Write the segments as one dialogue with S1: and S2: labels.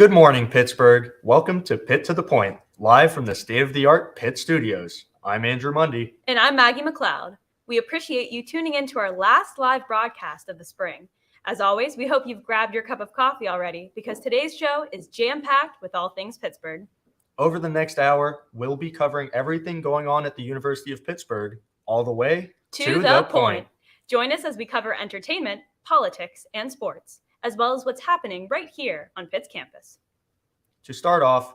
S1: Good morning, Pittsburgh. Welcome to Pitt to the Point, live from the state-of-the-art Pitt Studios. I'm Andrew Mundy.
S2: And I'm Maggie McLeod. We appreciate you tuning in to our last live broadcast of the spring. As always, we hope you've grabbed your cup of coffee already because today's show is jam-packed with all things Pittsburgh.
S1: Over the next hour, we'll be covering everything going on at the University of Pittsburgh, all the way
S2: to the point. Join us as we cover entertainment, politics, and sports, as well as what's happening right here on Pitt's campus.
S1: To start off,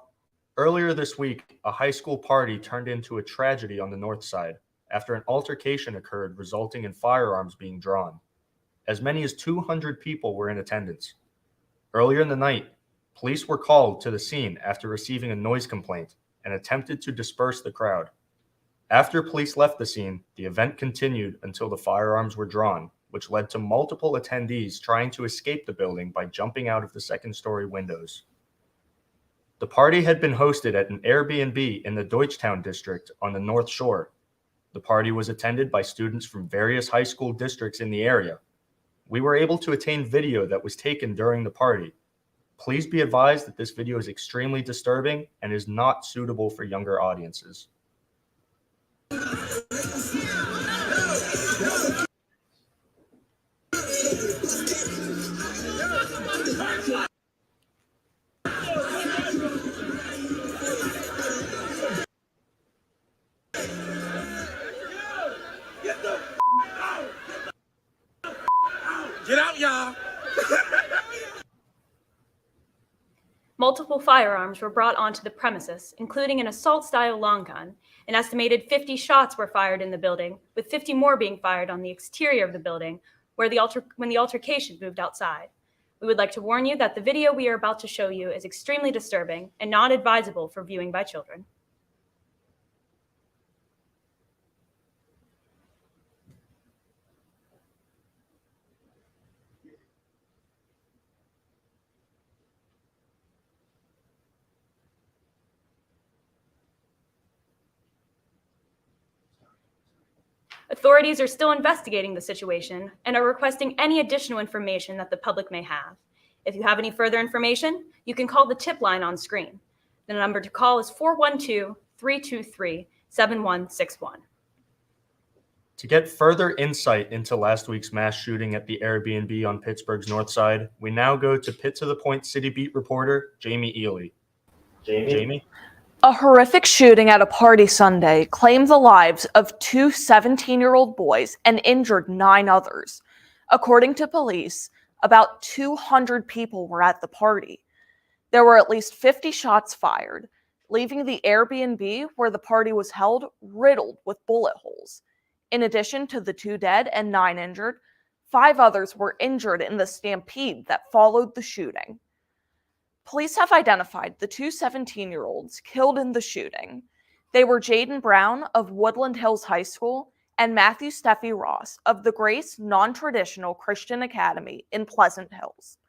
S1: earlier this week, a high school party turned into a tragedy on the north side after an altercation occurred resulting in firearms being drawn. As many as 200 people were in attendance. Earlier in the night, police were called to the scene after receiving a noise complaint and attempted to disperse the crowd. After police left the scene, the event continued until the firearms were drawn, which led to multiple attendees trying to escape the building by jumping out of the second-story windows. The party had been hosted at an Airbnb in the Deutschtown district on the North Shore. The party was attended by students from various high school districts in the area. We were able to obtain video that was taken during the party. Please be advised that this video is extremely disturbing and is not suitable for younger audiences.
S3: Get out, y'all!
S2: Multiple firearms were brought onto the premises, including an assault-style long gun. An estimated 50 shots were fired in the building, with 50 more being fired on the exterior of the building when the altercation moved outside. We would like to warn you that the video we are about to show you is extremely disturbing and not advisable for viewing by children. Authorities are still investigating the situation and are requesting any additional information that the public may have. If you have any further information, you can call the tip line on screen. The number to call is 412-323-7161.
S1: To get further insight into last week's mass shooting at the Airbnb on Pittsburgh's north side, we now go to Pitt to the Point City Beat reporter Jamie Ely. Jamie?
S4: A horrific shooting at a party Sunday claimed the lives of two 17-year-old boys and injured 9 others. According to police, about 200 people were at the party. There were at least 50 shots fired, leaving the Airbnb where the party was held riddled with bullet holes. In addition to the 2 dead and 9 injured, 5 others were injured in the stampede that followed the shooting. Police have identified the 2 17-year-olds killed in the shooting. They were Jaden Brown of Woodland Hills High School and Matthew Steffi Ross of the Grace Non-Traditional Christian Academy in Pleasant Hills.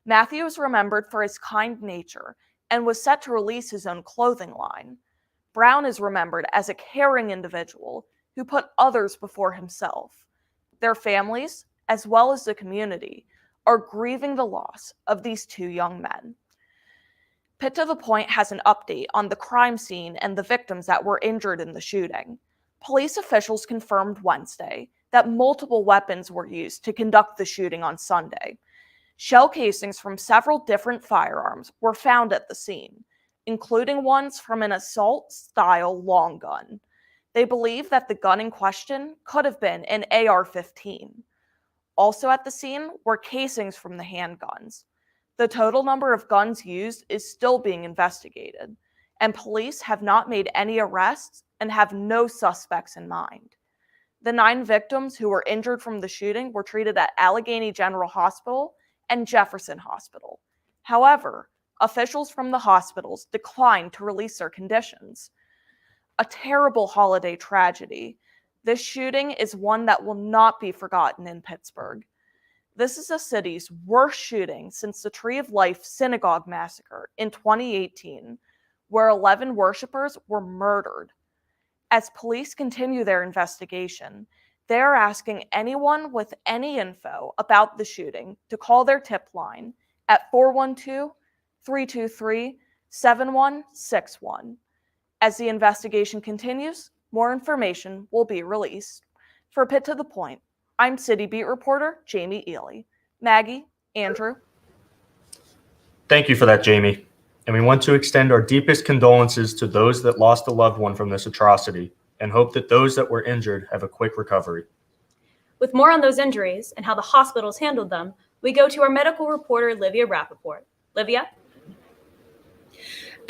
S4: Matthew is remembered for his kind nature and was set to release his own clothing line. Brown is remembered as a caring individual who put others before himself. Their families, as well as the community, are grieving the loss of these 2 young men. Pitt to the Point has an update on the crime scene and the victims that were injured in the shooting. Police officials confirmed Wednesday that multiple weapons were used to conduct the shooting on Sunday. Shell casings from several different firearms were found at the scene, including ones from an assault-style long gun. They believe that the gun in question could have been an AR-15. Also at the scene were casings from the handguns. The total number of guns used is still being investigated, and police have not made any arrests and have no suspects in mind. The 9 victims who were injured from the shooting were treated at Allegheny General Hospital and Jefferson Hospital. However, officials from the hospitals declined to release their conditions. A terrible holiday tragedy. This shooting is one that will not be forgotten in Pittsburgh. This is the city's worst shooting since the Tree of Life Synagogue massacre in 2018, where 11 worshipers were murdered. As police continue their investigation, they are asking anyone with any info about the shooting to call their tip line at 323-7161. As the investigation continues, more information will be released. For Pitt to the Point, I'm City Beat reporter Jamie Ely. Maggie, Andrew.
S1: Thank you for that, Jamie. And we want to extend our deepest condolences to those that lost a loved one from this atrocity and hope that those that were injured have a quick recovery.
S2: With more on those injuries and how the hospitals handled them, we go to our medical reporter, Livia Rappaport. Livia?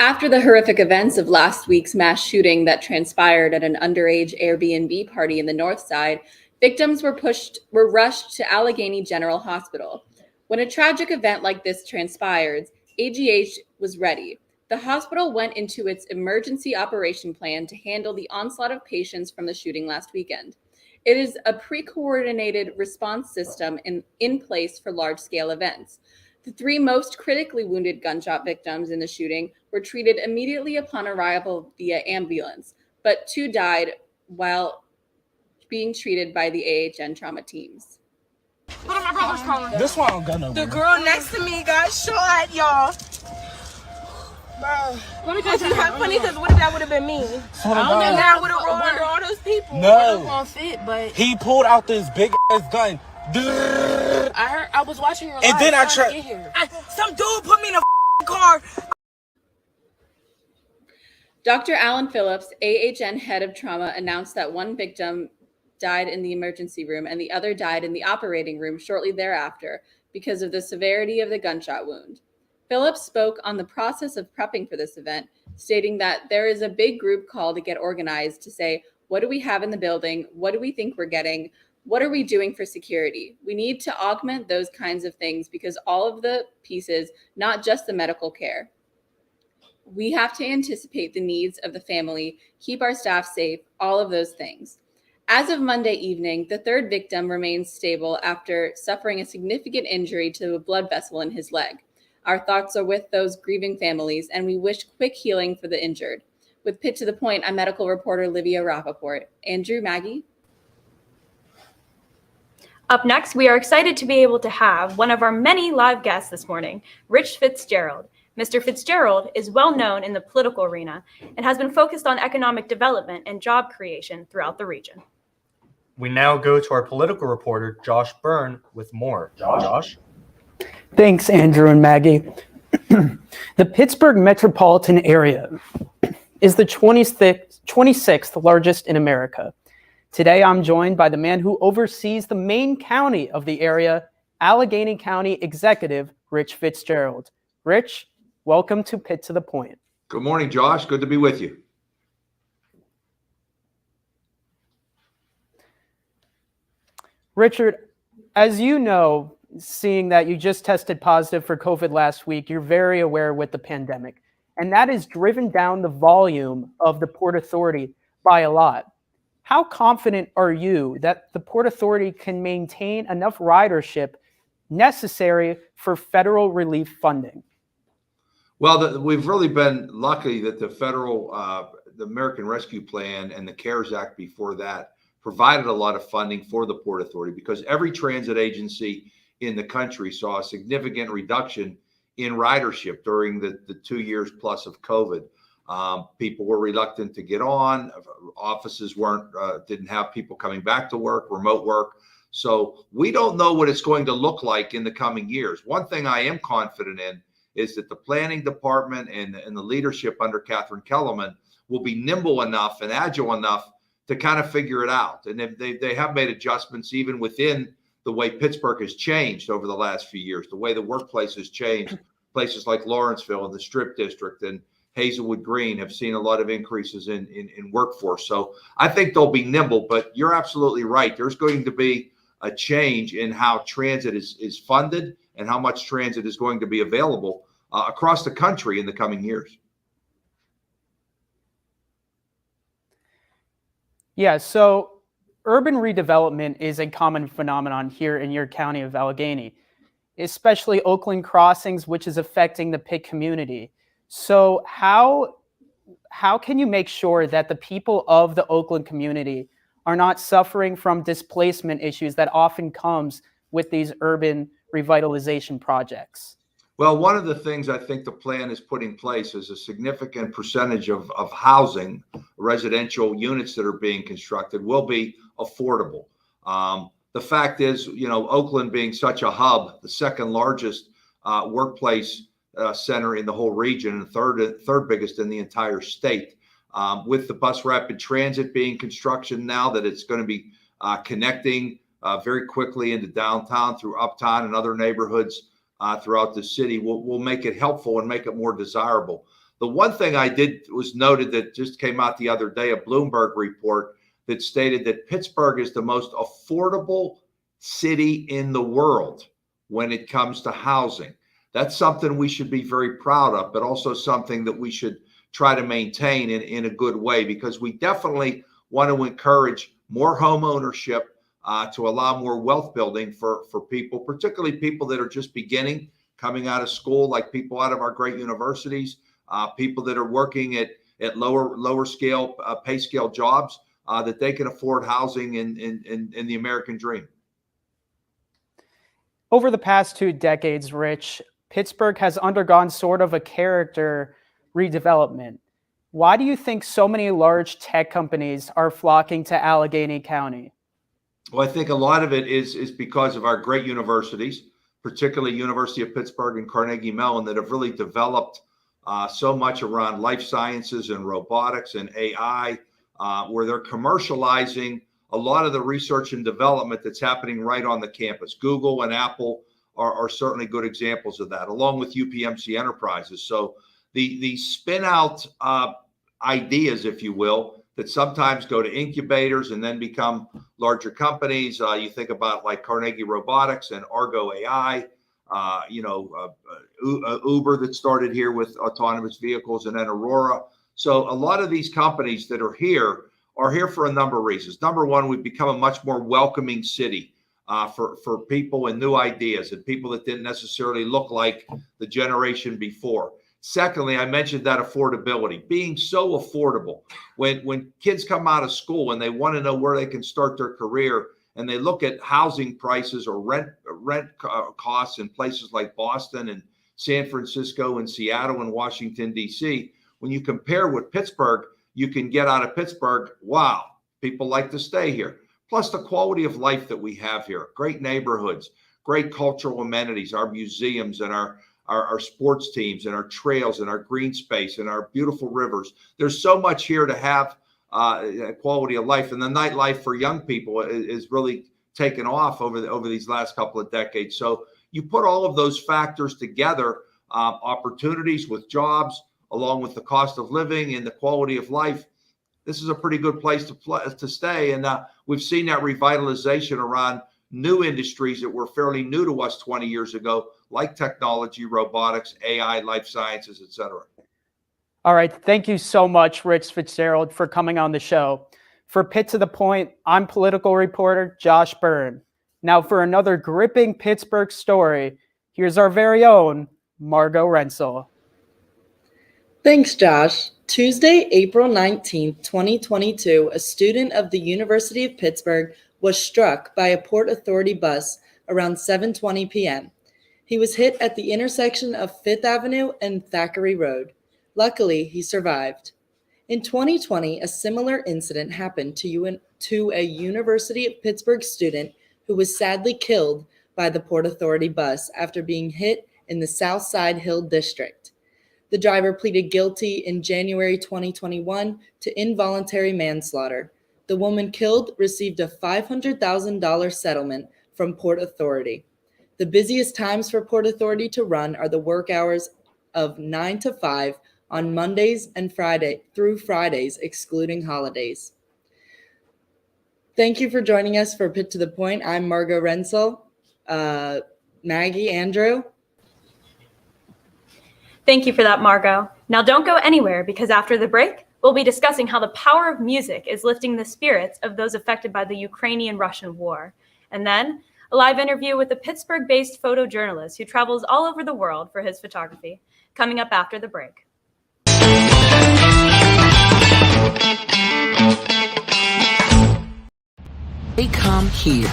S5: After the horrific events of last week's mass shooting that transpired at an underage Airbnb party in the North Side, victims were rushed to Allegheny General Hospital. When a tragic event like this transpired, AGH was ready. The hospital went into its emergency operation plan to handle the onslaught of patients from the shooting last weekend. It is a pre-coordinated response system in place for large-scale events. The 3 most critically wounded gunshot victims in the shooting were treated immediately upon arrival via ambulance, but 2 died while being treated by the AHN trauma teams.
S3: This one I'm gonna.
S6: The girl next to me got shot, y'all. Bro, it's not funny because what if that would have been me? And I would have rolled under all those people.
S3: No.
S6: Fit, but
S3: He pulled out this big ass gun.
S6: I was watching her live.
S3: And then I
S6: trying to get here. Some dude put me in a car.
S5: Dr. Alan Phillips, AHN head of trauma, announced that 1 victim died in the emergency room and the other died in the operating room shortly thereafter because of the severity of the gunshot wound. Phillips spoke on the process of prepping for this event, stating that there is a big group call to get organized to say, what do we have in the building? What do we think we're getting? What are we doing for security? We need to augment those kinds of things because all of the pieces, not just the medical care. We have to anticipate the needs of the family, keep our staff safe, all of those things. As of Monday evening, the 3rd victim remains stable after suffering a significant injury to a blood vessel in his leg. Our thoughts are with those grieving families, and we wish quick healing for the injured. With Pitt to the Point, I'm medical reporter Livia Rappaport. Andrew, Maggie?
S2: Up next, we are excited to be able to have one of our many live guests this morning, Rich Fitzgerald. Mr. Fitzgerald is well known in the political arena and has been focused on economic development and job creation throughout the region.
S1: We now go to our political reporter, Josh Byrne, with more. Josh?
S7: Thanks, Andrew and Maggie. The Pittsburgh metropolitan area is the 26th largest in America. Today, I'm joined by the man who oversees the main county of the area, Allegheny County Executive Rich Fitzgerald. Rich, welcome to Pitt to the Point.
S8: Good morning, Josh. Good to be with you.
S7: Richard, as you know, seeing that you just tested positive for COVID last week, you're very aware with the pandemic, and that has driven down the volume of the Port Authority by a lot. How confident are you that the Port Authority can maintain enough ridership necessary for federal relief funding?
S8: Well, we've really been lucky that the federal, the American Rescue Plan and the CARES Act before that provided a lot of funding for the Port Authority because every transit agency in the country saw a significant reduction in ridership during the 2 years plus of COVID. People were reluctant to get on. Offices didn't have people coming back to work, remote work. So we don't know what it's going to look like in the coming years. One thing I am confident in is that the planning department and the leadership under Catherine Kellerman will be nimble enough and agile enough to kind of figure it out. And they have made adjustments even within the way Pittsburgh has changed over the last few years, the way the workplace has changed. Places like Lawrenceville and the Strip District and Hazelwood Green have seen a lot of increases in workforce. So I think they'll be nimble, but you're absolutely right. There's going to be a change in how transit is funded and how much transit is going to be available across the country in the coming years.
S7: Yeah, so urban redevelopment is a common phenomenon here in your county of Allegheny, especially Oakland Crossings, which is affecting the Pitt community. So how can you make sure that the people of the Oakland community are not suffering from displacement issues that often comes with these urban revitalization projects?
S8: Well, one of the things I think the plan is put in place is a significant percentage of housing, residential units that are being constructed will be affordable. The fact is, Oakland being such a hub, the second largest workplace center in the whole region and third biggest in the entire state, with the bus rapid transit being construction now that it's going to be connecting very quickly into downtown through uptown and other neighborhoods throughout the city will make it helpful and make it more desirable. The one thing I did was noted that just came out the other day, a Bloomberg report that stated that Pittsburgh is the most affordable city in the world when it comes to housing. That's something we should be very proud of, but also something that we should try to maintain in a good way, because we definitely want to encourage more home ownership to allow more wealth building for people, particularly people that are just beginning, coming out of school, like people out of our great universities, people that are working at lower scale pay scale jobs, that they can afford housing in the American dream.
S7: Over the past 2 decades, Rich, Pittsburgh has undergone sort of a character redevelopment. Why do you think so many large tech companies are flocking to Allegheny County?
S8: Well, I think a lot of it is because of our great universities, particularly University of Pittsburgh and Carnegie Mellon, that have really developed so much around life sciences and robotics and AI, where they're commercializing a lot of the research and development that's happening right on the campus. Google and Apple are certainly good examples of that, along with UPMC Enterprises. So the spin out ideas, if you will, that sometimes go to incubators and then become larger companies. You think about like Carnegie Robotics and Argo AI, Uber that started here with autonomous vehicles, and then Aurora. So a lot of these companies that are here for a number of reasons. Number one, we've become a much more welcoming city for people and new ideas and people that didn't necessarily look like the generation before. Secondly, I mentioned that affordability, being so affordable. When kids come out of school and they want to know where they can start their career, and they look at housing prices or rent costs in places like Boston and San Francisco and Seattle and Washington, D.C., when you compare what Pittsburgh you can get out of Pittsburgh, wow, people like to stay here. Plus the quality of life that we have here, great neighborhoods, great cultural amenities, our museums and our sports teams and our trails and our green space and our beautiful rivers. There's so much here to have quality of life. And the nightlife for young people is really taken off over these last couple of decades. So you put all of those factors together, opportunities with jobs, along with the cost of living and the quality of life. This is a pretty good place to stay. And we've seen that revitalization around new industries that were fairly new to us 20 years ago, like technology, robotics, AI, life sciences, et cetera.
S7: All right. Thank you so much, Rich Fitzgerald, for coming on the show. For Pitt to the Point, I'm political reporter Josh Byrne. Now for another gripping Pittsburgh story, here's our very own Margot Rensel.
S9: Thanks, Josh. Tuesday, April 19, 2022, a student of the University of Pittsburgh was struck by a Port Authority bus around 7:20 p.m. He was hit at the intersection of 5th Avenue and Thackeray Road. Luckily, he survived. In 2020, a similar incident happened to a University of Pittsburgh student who was sadly killed by the Port Authority bus after being hit in the South Side Hill District. The driver pleaded guilty in January 2021 to involuntary manslaughter. The woman killed received a $500,000 settlement from Port Authority. The busiest times for Port Authority to run are the work hours of 9 to 5 on Mondays and Fridays, excluding holidays. Thank you for joining us for Pitt to the Point. I'm Margot Rensel. Maggie, Andrew.
S2: Thank you for that, Margot. Now don't go anywhere, because after the break, we'll be discussing how the power of music is lifting the spirits of those affected by the Ukrainian-Russian war. And then a live interview with a Pittsburgh-based photojournalist who travels all over the world for his photography, coming up after the break.
S10: They come here,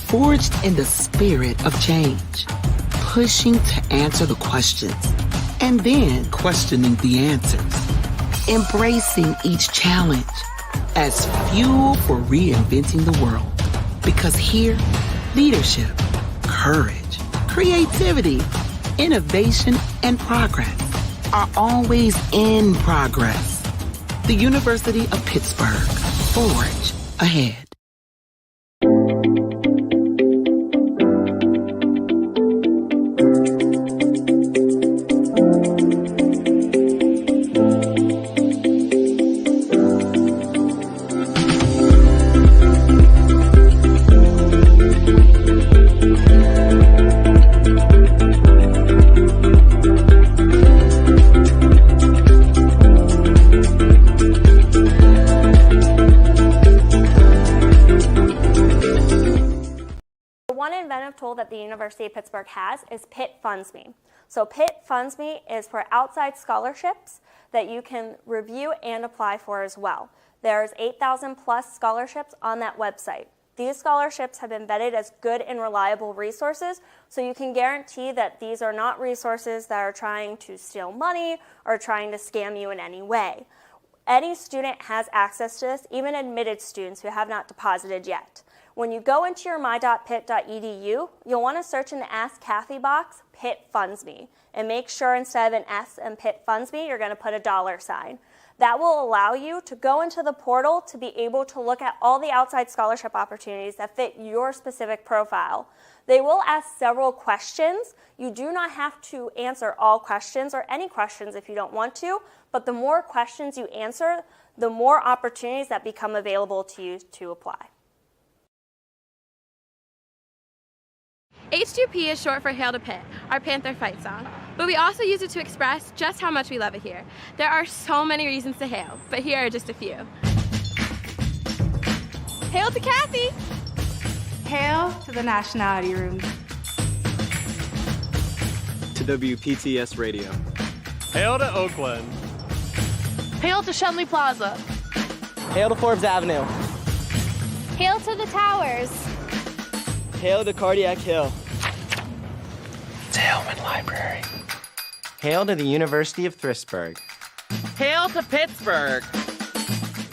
S10: forged in the spirit of change, pushing to answer the questions and then questioning the answers, embracing each challenge as fuel for reinventing the world. Because here, leadership, courage, creativity, innovation, and progress are always in progress. The University of Pittsburgh. Forge ahead.
S11: Tool that the University of Pittsburgh has is Pitt Funds Me. So Pitt Funds Me is for outside scholarships that you can review and apply for as well. There's 8,000 plus scholarships on that website. These scholarships have been vetted as good and reliable resources, so you can guarantee that these are not resources that are trying to steal money or trying to scam you in any way. Any student has access to this, even admitted students who have not deposited yet. When you go into your my.pitt.edu, you'll want to search in the Ask Kathy box, Pitt Funds Me, and make sure instead of an S in Pitt Funds Me, you're going to put a $sign. That will allow you to go into the portal to be able to look at all the outside scholarship opportunities that fit your specific profile. They will ask several questions. You do not have to answer all questions or any questions if you don't want to, but the more questions you answer, the more opportunities that become available to you to apply.
S12: H2P is short for Hail to Pitt, our Panther fight song, but we also use it to express just how much we love it here. There are so many reasons to hail, but here are just a few. Hail to Kathy!
S13: Hail to the Nationality Room.
S14: To WPTS Radio.
S15: Hail to Oakland.
S16: Hail to Shenley Plaza.
S3: Hail to Forbes Avenue.
S17: Hail to the towers.
S3: Hail to Cardiac Hill.
S18: To Hillman Library.
S19: Hail to the University of Pittsburgh.
S3: Hail to Pittsburgh.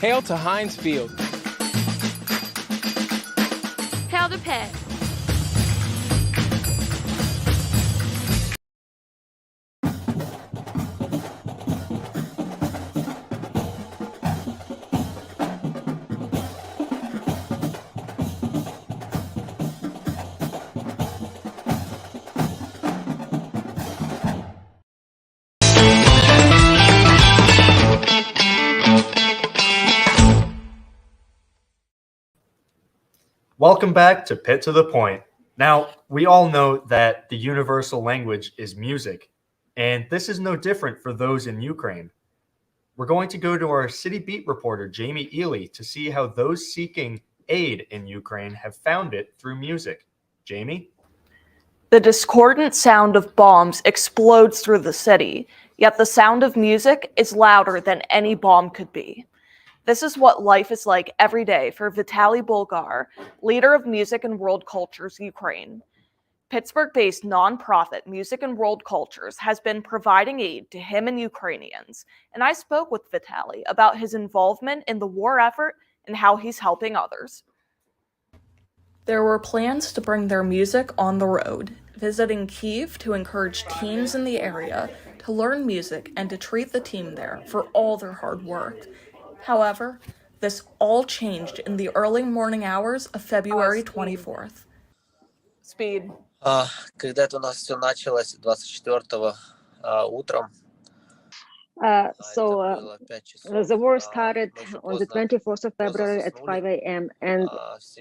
S18: Hail to Heinz Field.
S12: Hail to Pitt.
S1: Welcome back to Pitt to the Point. Now, we all know that the universal language is music, and this is no different for those in Ukraine. We're going to go to our city beat reporter, Jamie Ely, to see how those seeking aid in Ukraine have found it through music. Jamie?
S4: The discordant sound of bombs explodes through the city, yet the sound of music is louder than any bomb could be. This is what life is like every day for Vitaly Bulgar, leader of Music and World Cultures Ukraine. Pittsburgh-based nonprofit Music and World Cultures has been providing aid to him and Ukrainians, and I spoke with Vitaly about his involvement in the war effort and how he's helping others. There were plans to bring their music on the road, visiting Kyiv to encourage teens in the area to learn music and to treat the team there for all their hard work. However, this all changed in the early morning hours of February 24th. Speed.
S20: Когда это у нас все началось 24-го утром.
S21: The war started on the 24th of February at 5 a.m. and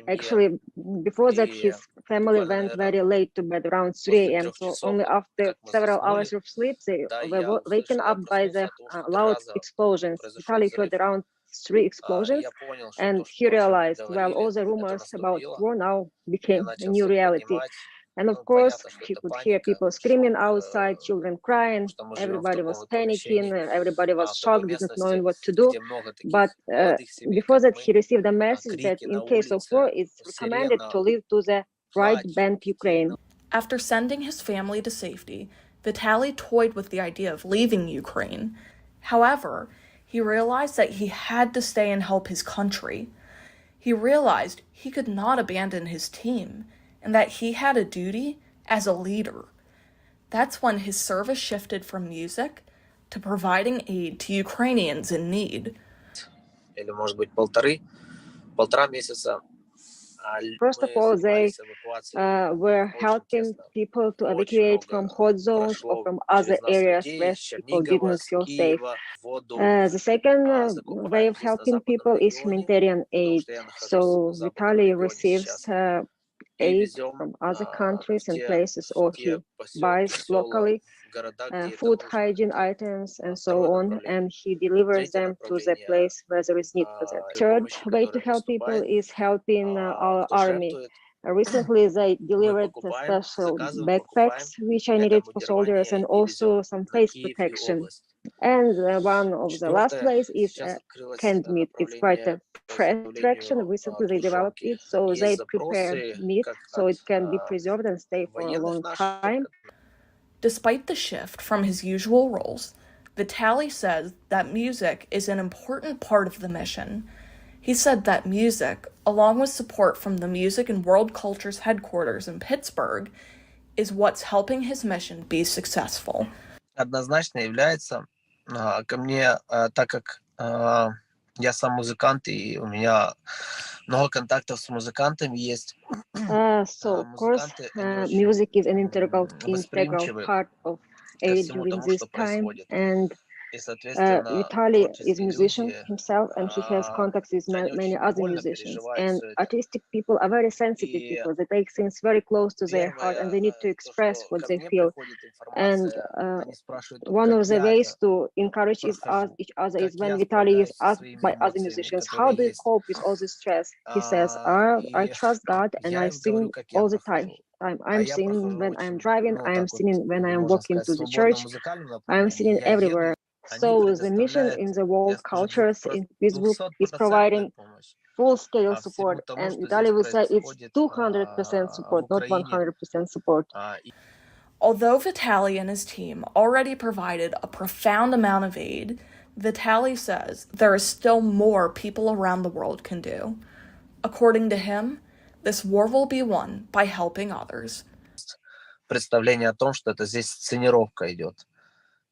S21: actually before that his family went very late to bed around 3 a.m. So only after several hours of sleep they were waken up by the loud explosions. Vitaly heard around 3 explosions and he realized, well, all the rumors about war now became a new reality. And of course, he could hear people screaming outside, children crying, everybody was panicking, everybody was shocked, didn't knowing what to do. But before that, he received a message that in case of war, it's recommended to leave to the right bank Ukraine.
S4: After sending his family to safety, Vitaly toyed with the idea of leaving Ukraine. However, he realized that he had to stay and help his country. He realized he could not abandon his team and that he had a duty as a leader. That's when his service shifted from music to providing aid to Ukrainians in need.
S20: Или, может быть, полтора месяца.
S21: First of all, they were helping people to evacuate from hot zones or from other areas where people didn't feel safe. The second way of helping people is humanitarian aid. So Vitaly receives aid from other countries and places, or he buys locally food, hygiene items, and so on, and he delivers them to the place where there is need for them. Third way to help people is helping our army. Recently, they delivered special backpacks, which I needed for soldiers, and also some face protection. And one of the last ways is canned meat. It's quite a fresh attraction. Recently, they developed it, so they prepare meat so it can be preserved and stay for a long time.
S4: Despite the shift from his usual roles, Vitaly says that music is an important part of the mission. He said that music, along with support from the Music and World Cultures headquarters in Pittsburgh, is what's helping his mission be successful.
S20: Однозначно является ко мне, так как я сам музыкант, и у меня много контактов с музыкантами есть.
S21: So, of course, music is an integral part of aid during this time, and Vitaly is a musician himself, and he has contacts with many other musicians. And artistic people are very sensitive people. They take things very close to their heart, and they need to express what they feel. And one of the ways to encourage each other is when Vitaly is asked by other musicians, "How do you cope with all this stress?" He says, "I trust God, and I sing all the time. I'm singing when I'm driving. I'm singing when I'm walking to the church. I'm singing everywhere." So the mission in the world cultures in Pittsburgh is providing full-scale support, and Vitaly will say it's 200% support, not 100% support.
S4: Although Vitaly and his team already provided a profound amount of aid, Vitaly says there is still more people around the world can do. According to him, this war will be won by helping others.
S20: Представление о том, что это здесь сценировка идет.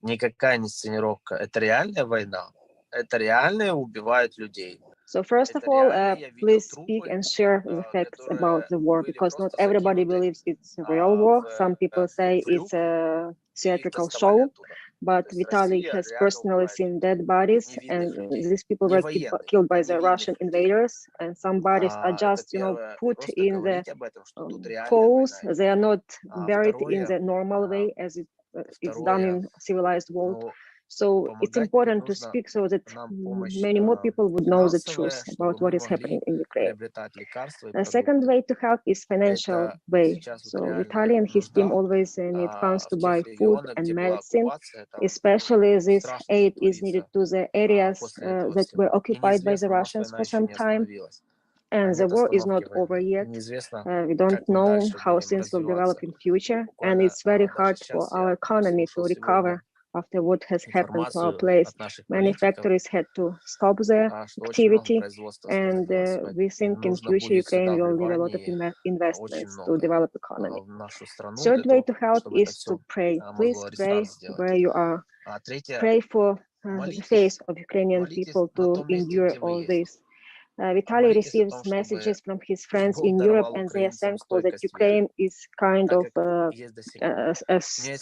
S20: Никакая не сценировка. Это реальная война. Это реально убивают людей.
S21: So first of all, please speak and share the facts about the war, because not everybody believes it's a real war. Some people say it's a theatrical show, but Vitaly has personally seen dead bodies, and these people were killed by the Russian invaders, and some bodies are just, put in the coals. They are not buried in the normal way as it's done in civilized world. So it's important to speak so that many more people would know the truth about what is happening in Ukraine. The second way to help is financial way. So Vitaly and his team always need funds to buy food and medicine. Especially this aid is needed to the areas that were occupied by the Russians for some time. And the war is not over yet. We don't know how things will develop in future, and it's very hard for our economy to recover after what has happened to our place. Many factories had to stop their activity, and we think in future Ukraine will need a lot of investments to develop economy. Third way to help is to pray. Please pray where you are. Pray for the faith of Ukrainian people to endure all this. Vitaly receives messages from his friends in Europe, and they are thankful that Ukraine is kind of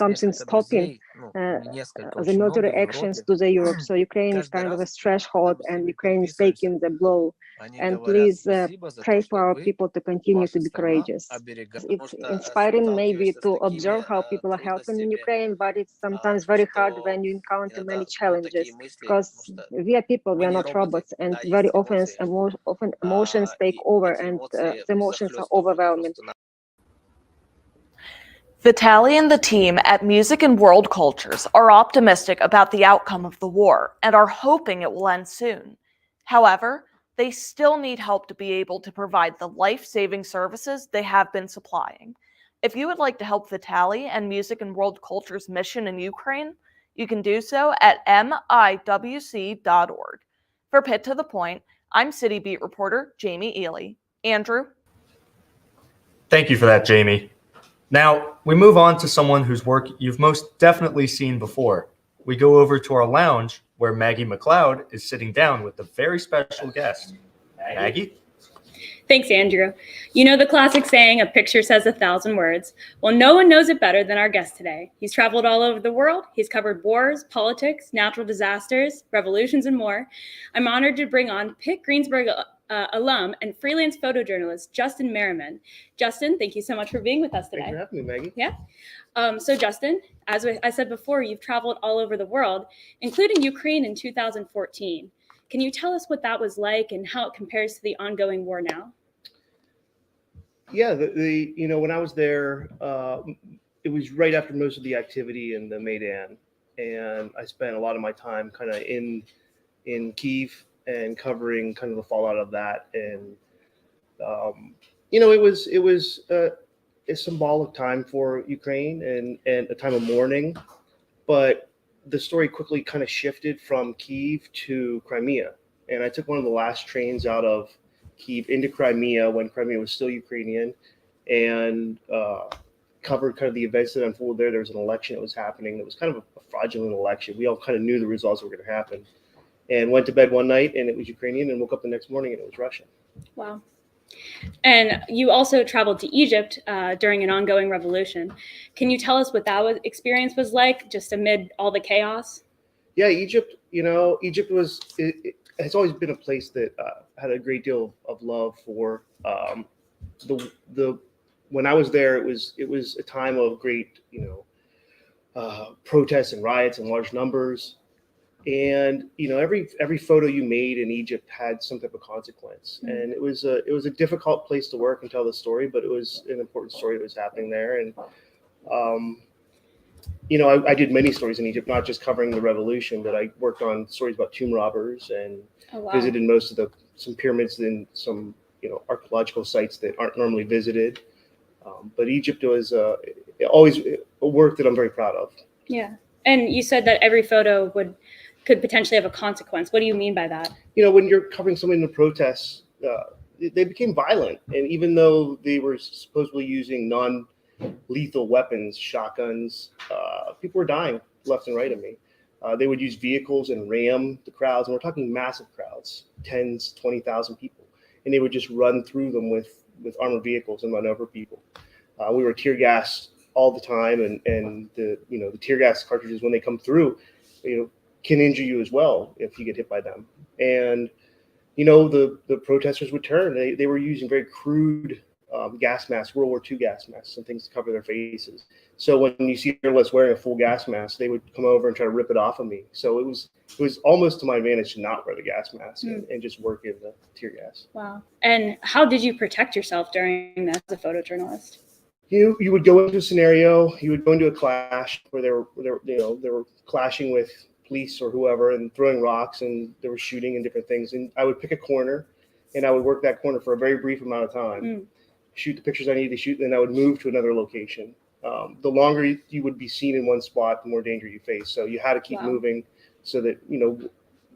S21: something stopping the military actions to the Europe. So Ukraine is kind of a threshold, and Ukraine is taking the blow. And please pray for our people to continue to be courageous. It's inspiring maybe to observe how people are helping in Ukraine, but it's sometimes very hard when you encounter many challenges, because we are people, we are not robots, and very often emotions take over, and the emotions are overwhelming.
S4: Vitaly and the team at Music and World Cultures are optimistic about the outcome of the war and are hoping it will end soon. However, they still need help to be able to provide the life-saving services they have been supplying, If you would like to help Vitaly and Music and World Culture's mission in Ukraine, you can do so at miwc.org. For Pitt to the Point, I'm City Beat reporter Jamie Ely. Andrew?
S1: Thank you for that, Jamie. Now, we move on to someone whose work you've most definitely seen before. We go over to our lounge where Maggie McLeod is sitting down with a very special guest. Maggie?
S2: Thanks, Andrew. You know the classic saying, a picture says 1,000 words. Well, no one knows it better than our guest today. He's traveled all over the world. He's covered wars, politics, natural disasters, revolutions, and more. I'm honored to bring on Pitt Greensburg alum and freelance photojournalist Justin Merriman. Justin, thank you so much for being with us today.
S6: Thanks for having me, Maggie.
S2: Yeah. So Justin, as I said before, you've traveled all over the world, including Ukraine in 2014. Can you tell us what that was like and how it compares to the ongoing war now?
S6: Yeah, when I was there, it was right after most of the activity in the Maidan, and I spent a lot of my time kind of in Kyiv and covering kind of the fallout of that. And it was a symbolic time for Ukraine and a time of mourning, but the story quickly kind of shifted from Kyiv to Crimea. And I took one of the last trains out of Kyiv into Crimea when Crimea was still Ukrainian, and covered kind of the events that unfolded there. There was an election that was happening. It was kind of a fraudulent election. We all kind of knew the results were going to happen, and went to bed one night and it was Ukrainian, and woke up the next morning and it was Russian.
S2: Wow. And you also traveled to Egypt during an ongoing revolution. Can you tell us what that experience was like, just amid all the chaos?
S6: Yeah, Egypt, Egypt has always been a place that had a great deal of love for when I was there. It was a time of great, protests and riots in large numbers. And every photo you made in Egypt had some type of consequence, and it was a difficult place to work and tell the story, but it was an important story that was happening there. And I did many stories in Egypt, not just covering the revolution, but I worked on stories about tomb robbers and visited most of some pyramids and some archaeological sites that aren't normally visited. But Egypt was always a work that I'm very proud of.
S2: Yeah, and you said that every photo could potentially have a consequence. What do you mean by that?
S6: When you're covering someone in the protests, they became violent. And even though they were supposedly using non-lethal weapons, shotguns, people were dying left and right of me. They would use vehicles and ram the crowds. And we're talking massive crowds, 10s, 20,000 people. And they would just run through them with armored vehicles and run over people. We were tear gassed all the time. And the tear gas cartridges, when they come through, can injure you as well if you get hit by them. And the protesters would turn. They were using very crude gas masks, World War II gas masks, and things to cover their faces. So when you see journalists wearing a full gas mask, they would come over and try to rip it off of me. So it was almost to my advantage to not wear the gas mask and just work in the tear gas.
S2: Wow. And how did you protect yourself during that as a photojournalist?
S6: You would go into a scenario. You would go into a clash where they were clashing with police or whoever and throwing rocks, and there was shooting and different things. And I would pick a corner and I would work that corner for a very brief amount of time, shoot the pictures I needed to shoot, and then I would move to another location. The longer you would be seen in one spot, the more danger you face. So you had to keep moving so that,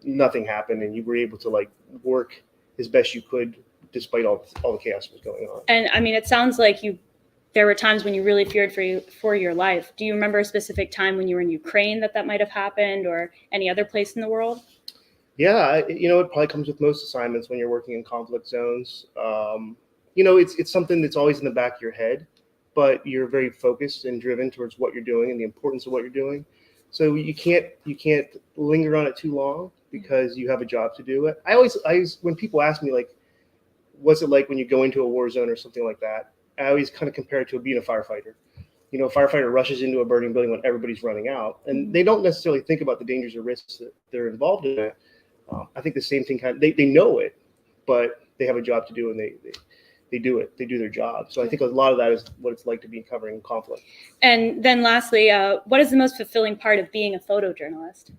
S6: nothing happened and you were able to work as best you could despite all the chaos that was going on.
S2: And I mean, it sounds like there were times when you really feared for your life. Do you remember a specific time when you were in Ukraine that might have happened, or any other place in the world?
S6: Yeah, it probably comes with most assignments when you're working in conflict zones. It's something that's always in the back of your head, but you're very focused and driven towards what you're doing and the importance of what you're doing. So you can't linger on it too long because you have a job to do. I always when people ask me what's it like when you go into a war zone or something like that, I always kind of compare it to being a firefighter. A firefighter rushes into a burning building when everybody's running out, and they don't necessarily think about the dangers or risks that they're involved in it. I think the same thing they know it, but they have a job to do, and they do it. They do their job. So I think a lot of that is what it's like to be covering conflict.
S2: And then lastly, what is the most fulfilling part of being a photojournalist?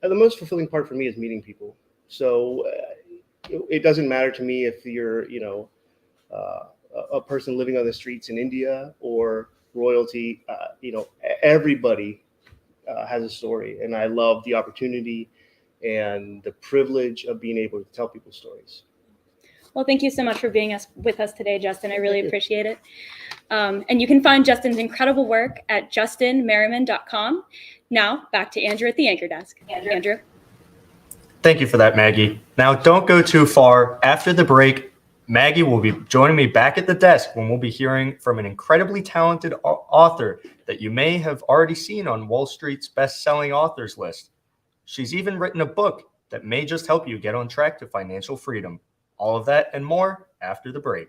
S6: The most fulfilling part for me is meeting people. So it doesn't matter to me if you're, a person living on the streets in India or royalty. Everybody has a story, and I love the opportunity and the privilege of being able to tell people stories.
S2: Well, thank you so much for being with us today, Justin. I really appreciate it. And you can find Justin's incredible work at justinmerriman.com. Now, back to Andrew at the anchor desk. Andrew.
S1: Thank you for that, Maggie. Now, don't go too far. After the break, Maggie will be joining me back at the desk when we'll be hearing from an incredibly talented author that you may have already seen on Wall Street's best-selling authors list. She's even written a book that may just help you get on track to financial freedom. All of that and more after the break.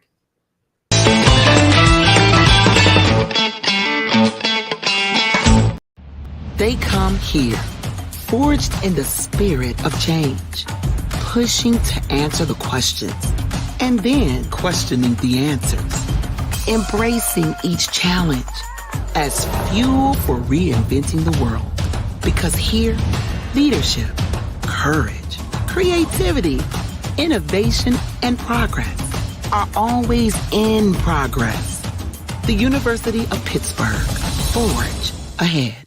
S10: They come here, forged in the spirit of change, pushing to answer the questions and then questioning the answers, embracing each challenge as fuel for reinventing the world. Because here, leadership, courage, creativity, innovation, and progress are always in progress. The University of Pittsburgh, forge ahead.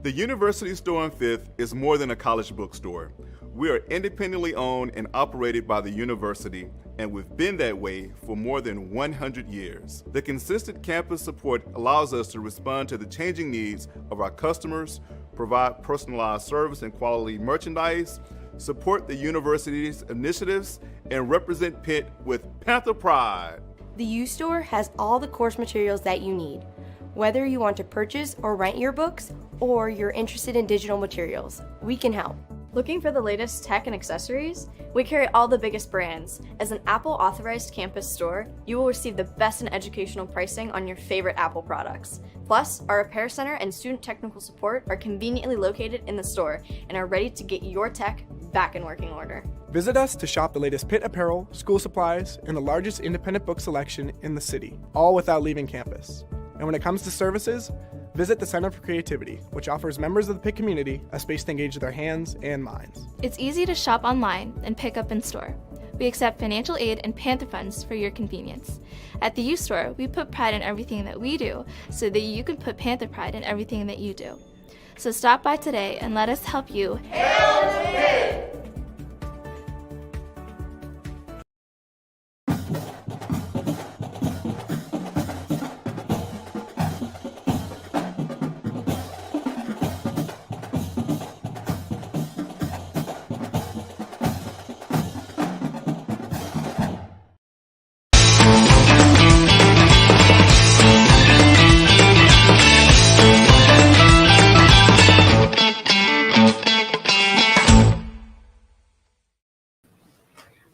S5: The University Store on 5th is more than a college bookstore. We are independently owned and operated by the university, and we've been that way for more than 100 years. The consistent campus support allows us to respond to the changing needs of our customers, provide personalized service and quality merchandise, support the university's initiatives, and represent Pitt with Panther pride.
S22: The U-Store has all the course materials that you need. Whether you want to purchase or rent your books, or you're interested in digital materials, we can help.
S23: Looking for the latest tech and accessories? We carry all the biggest brands. As an Apple authorized campus store, you will receive the best in educational pricing on your favorite Apple products. Plus, our repair center and student technical support are conveniently located in the store and are ready to get your tech back in working order.
S24: Visit us to shop the latest Pitt apparel, school supplies, and the largest independent book selection in the city, all without leaving campus. And when it comes to services, visit the Center for Creativity, which offers members of the Pitt community a space to engage their hands and minds.
S12: It's easy to shop online and pick up in store. We accept financial aid and Panther funds for your convenience. At the U-Store, we put pride in everything that we do so that you can put Panther pride in everything that you do. So stop by today and let us help you.
S25: Hail to Pitt!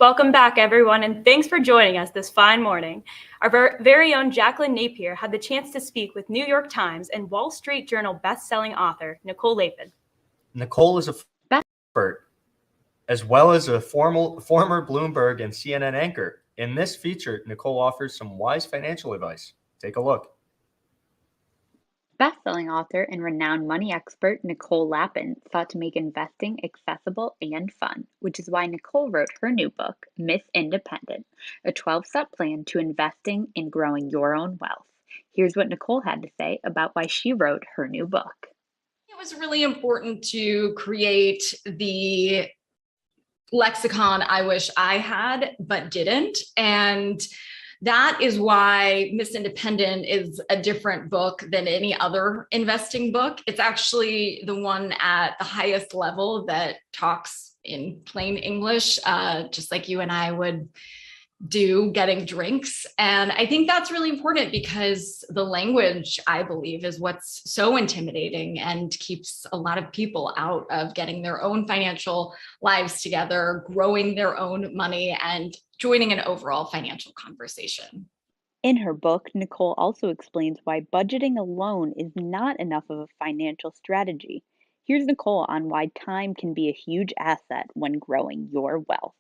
S2: Welcome back, everyone, and thanks for joining us this fine morning. Our very own Jacqueline Napier had the chance to speak with New York Times and Wall Street Journal best-selling author Nicole Lapin.
S1: Nicole is a expert, as well as a former Bloomberg and CNN anchor. In this feature, Nicole offers some wise financial advice. Take a look.
S26: Best-selling author and renowned money expert Nicole Lapin sought to make investing accessible and fun, which is why Nicole wrote her new book, Miss Independent, a 12-step plan to investing and growing your own wealth. Here's what Nicole had to say about why she wrote her new book.
S27: It was really important to create the
S7: lexicon I wish I had, but didn't. And that is why Miss Independent is a different book than any other investing book. It's actually the one at the highest level that talks in plain English, just like you and I would do getting drinks. And I think that's really important because the language, I believe, is what's so intimidating and keeps a lot of people out of getting their own financial lives together, growing their own money, and joining an overall financial conversation.
S26: In her book, Nicole also explains why budgeting alone is not enough of a financial strategy. Here's Nicole on why time can be a huge asset when growing your wealth.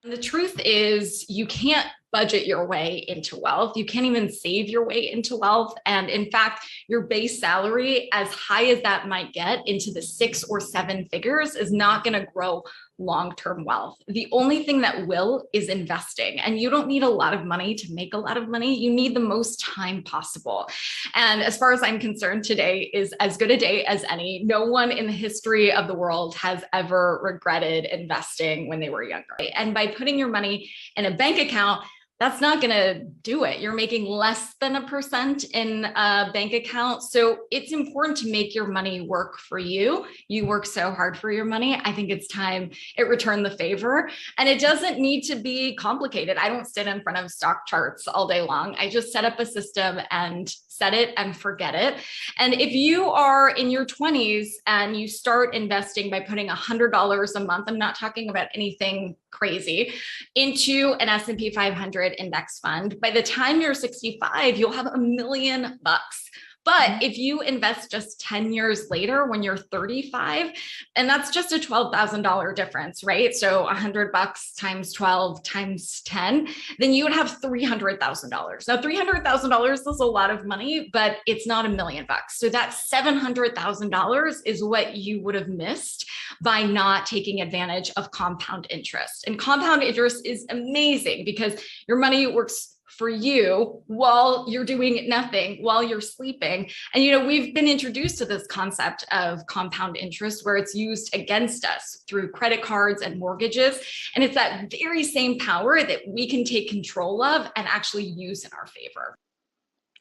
S7: The truth is, you can't budget your way into wealth. You can't even save your way into wealth. And in fact, your base salary, as high as that might get into the 6 or 7 figures, is not going to grow long-term wealth. The only thing that will is investing. And you don't need a lot of money to make a lot of money. You need the most time possible. And as far as I'm concerned, today is as good a day as any. No one in the history of the world has ever regretted investing when they were younger. And by putting your money in a bank account, that's not going to do it. You're making less than 1% in a bank account. So it's important to make your money work for you. You work so hard for your money. I think it's time it returned the favor. And it doesn't need to be complicated. I don't sit in front of stock charts all day long. I just set up a system and set it and forget it. And if you are in your 20s and you start investing by putting $100 a month, I'm not talking about anything crazy, into an S&P 500 index fund, by the time you're 65, you'll have $1 million. But if you invest just 10 years later when you're 35, and that's just a $12,000 difference, right? So $100 times 12 times 10, then you would have $300,000. Now, $300,000 is a lot of money, but it's not $1 million. So that $700,000 is what you would have missed by not taking advantage of compound interest. And compound interest is amazing because your money works for you while you're doing nothing, while you're sleeping. And, we've been introduced to this concept of compound interest where it's used against us through credit cards and mortgages. And it's that very same power that we can take control of and actually use in our favor.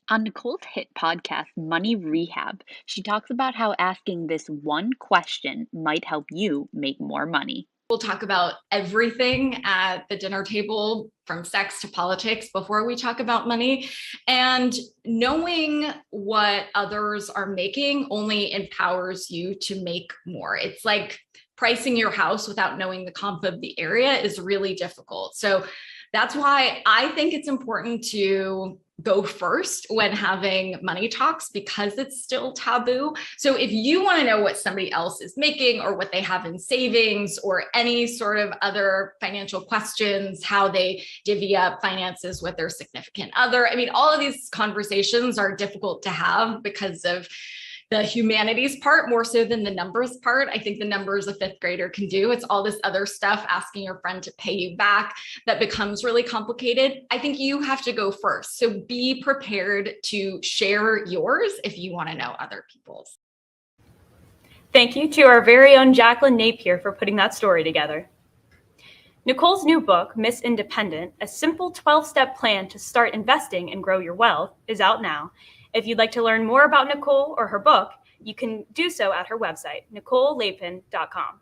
S26: On Nicole's hit podcast, Money Rehab, she talks about how asking this one question might help you make more money.
S7: We'll talk about everything at the dinner table, from sex to politics, before we talk about money. And knowing what others are making only empowers you to make more. It's like pricing your house without knowing the comp of the area is really difficult. So that's why I think it's important to go first when having money talks, because it's still taboo. So if you want to know what somebody else is making or what they have in savings or any sort of other financial questions, how they divvy up finances with their significant other, all of these conversations are difficult to have because of the humanities part more so than the numbers part. I think the numbers a 5th grader can do. It's all this other stuff, asking your friend to pay you back, that becomes really complicated. I think you have to go first. So be prepared to share yours if you want to know other people's.
S2: Thank you to our very own Jacqueline Napier for putting that story together. Nicole's new book, Miss Independent, a simple 12-step plan to start investing and grow your wealth, is out now. If you'd like to learn more about Nicole or her book, you can do so at her website, NicoleLapin.com.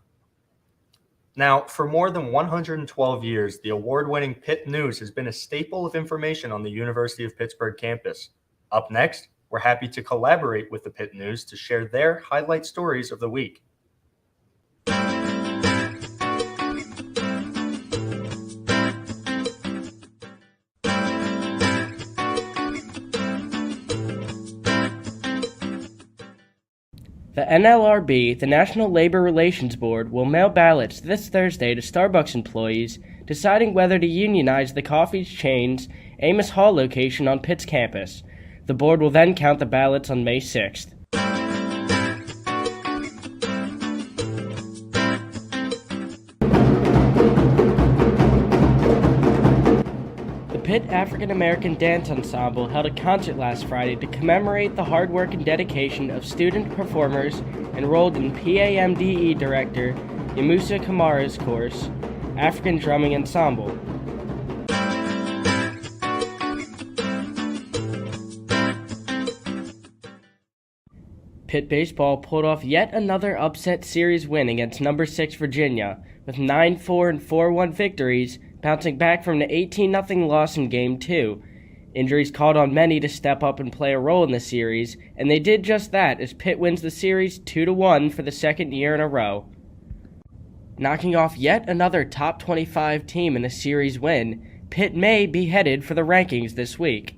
S1: Now, for more than 112 years, the award-winning Pitt News has been a staple of information on the University of Pittsburgh campus. Up next, we're happy to collaborate with the Pitt News to share their highlight stories of the week.
S8: The NLRB, the National Labor Relations Board, will mail ballots this Thursday to Starbucks employees deciding whether to unionize the coffee chain's Amos Hall location on Pitt's campus. The board will then count the ballots on May 6th. The Pitt African American Dance Ensemble held a concert last Friday to commemorate the hard work and dedication of student performers enrolled in PAMDE director Yamusa Kamara's course African Drumming Ensemble. Pitt baseball pulled off yet another upset series win against number 6 Virginia, with 9-4 and 4-1 victories, bouncing back from the 18-0 loss in Game 2. Injuries called on many to step up and play a role in the series, and they did just that as Pitt wins the series 2-1 for the second year in a row. Knocking off yet another top 25 team in a series win, Pitt may be headed for the rankings this week.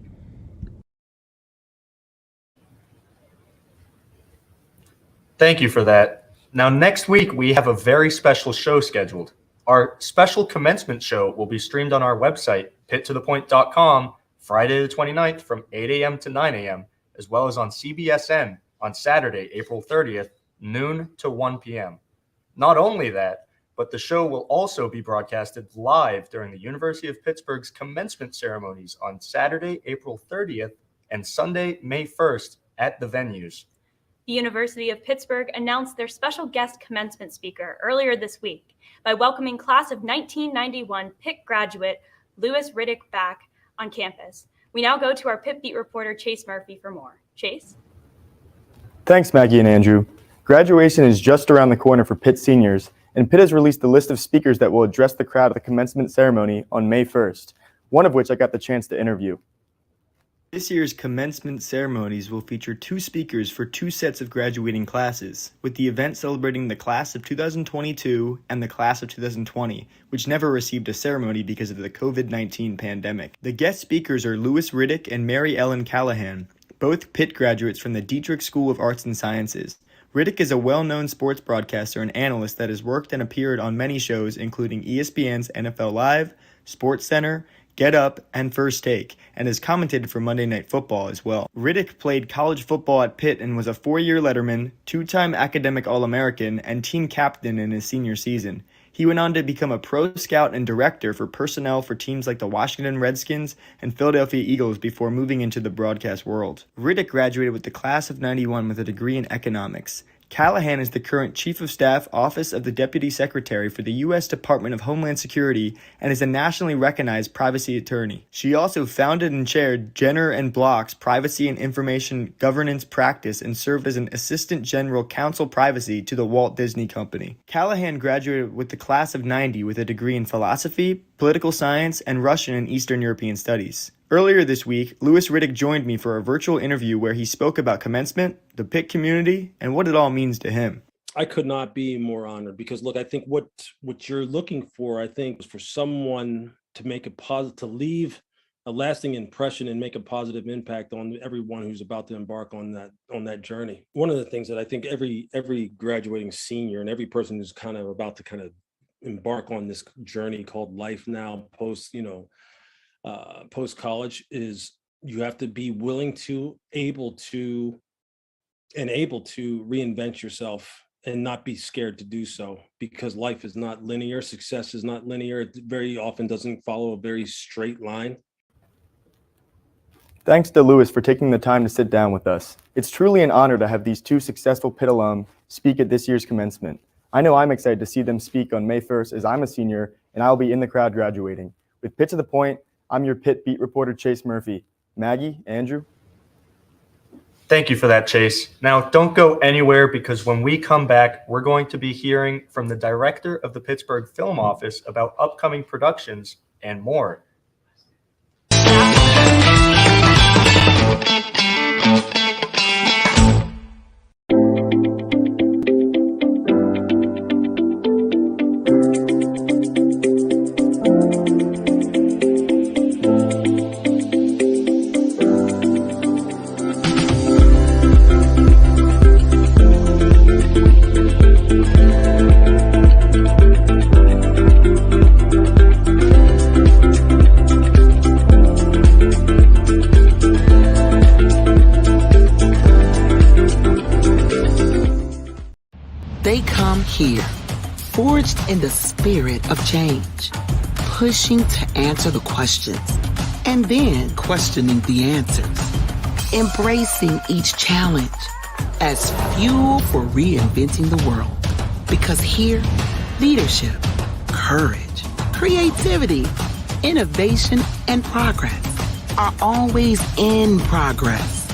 S1: Thank you for that. Now, next week, we have a very special show scheduled. Our special commencement show will be streamed on our website, pittothepoint.com, Friday the 29th from 8 a.m. to 9 a.m., as well as on CBSN on Saturday, April 30th, noon to 1 p.m. Not only that, but the show will also be broadcasted live during the University of Pittsburgh's commencement ceremonies on Saturday, April 30th, and Sunday, May 1st at the venues.
S2: The University of Pittsburgh announced their special guest commencement speaker earlier this week by welcoming class of 1991 Pitt graduate Louis Riddick back on campus. We now go to our Pitt beat reporter Chase Murphy for more. Chase?
S9: Thanks, Maggie and Andrew. Graduation is just around the corner for Pitt seniors, and Pitt has released a list of speakers that will address the crowd at the commencement ceremony on May 1st, one of which I got the chance to interview. This year's commencement ceremonies will feature 2 speakers for 2 sets of graduating classes, with the event celebrating the class of 2022 and the class of 2020, which never received a ceremony because of the COVID-19 pandemic. The guest speakers are Louis Riddick and Mary Ellen Callahan, both Pitt graduates from the Dietrich School of Arts and Sciences. Riddick is a well-known sports broadcaster and analyst that has worked and appeared on many shows, including ESPN's NFL Live, SportsCenter, Get Up, and First Take, and has commentated for Monday Night Football as well. Riddick played college football at Pitt and was a 4-year letterman, 2-time academic All-American, and team captain in his senior season. He went on to become a pro scout and director for personnel for teams like the Washington Redskins and Philadelphia Eagles before moving into the broadcast world. Riddick graduated with the class of 91 with a degree in economics. Callahan is the current Chief of Staff, Office of the Deputy Secretary for the U.S. Department of Homeland Security and is a nationally recognized privacy attorney. She also founded and chaired Jenner & Block's Privacy and Information Governance Practice and served as an Assistant General Counsel Privacy to the Walt Disney Company. Callahan graduated with the class of 90 with a degree in philosophy, political science, and Russian and Eastern European studies. Earlier this week, Louis Riddick joined me for a virtual interview where he spoke about commencement, the Pitt community, and what it all means to him.
S11: I could not be more honored because, look, I think what you're looking for, I think, is for someone to make to leave a lasting impression and make a positive impact on everyone who's about to embark on that journey. One of the things that I think every graduating senior and every person who's kind of about to kind of embark on this journey called life now, post college, is you have to be willing to able to reinvent yourself and not be scared to do so, because life is not linear. Success is not linear. It very often doesn't follow a very straight line.
S9: Thanks to Louis for taking the time to sit down with us. It's truly an honor to have these 2 successful Pitt alum speak at this year's commencement. I know I'm excited to see them speak on May 1st as I'm a senior and I'll be in the crowd graduating. With Pitt to the Point, I'm your Pitt beat reporter, Chase Murphy. Maggie, Andrew?
S1: Thank you for that, Chase. Now, don't go anywhere because when we come back, we're going to be hearing from the director of the Pittsburgh Film Office about upcoming productions and more.
S10: They come here, forged in the spirit of change, pushing to answer the questions, and then questioning the answers, embracing each challenge as fuel for reinventing the world. Because here, leadership, courage, creativity, innovation, and progress are always in progress.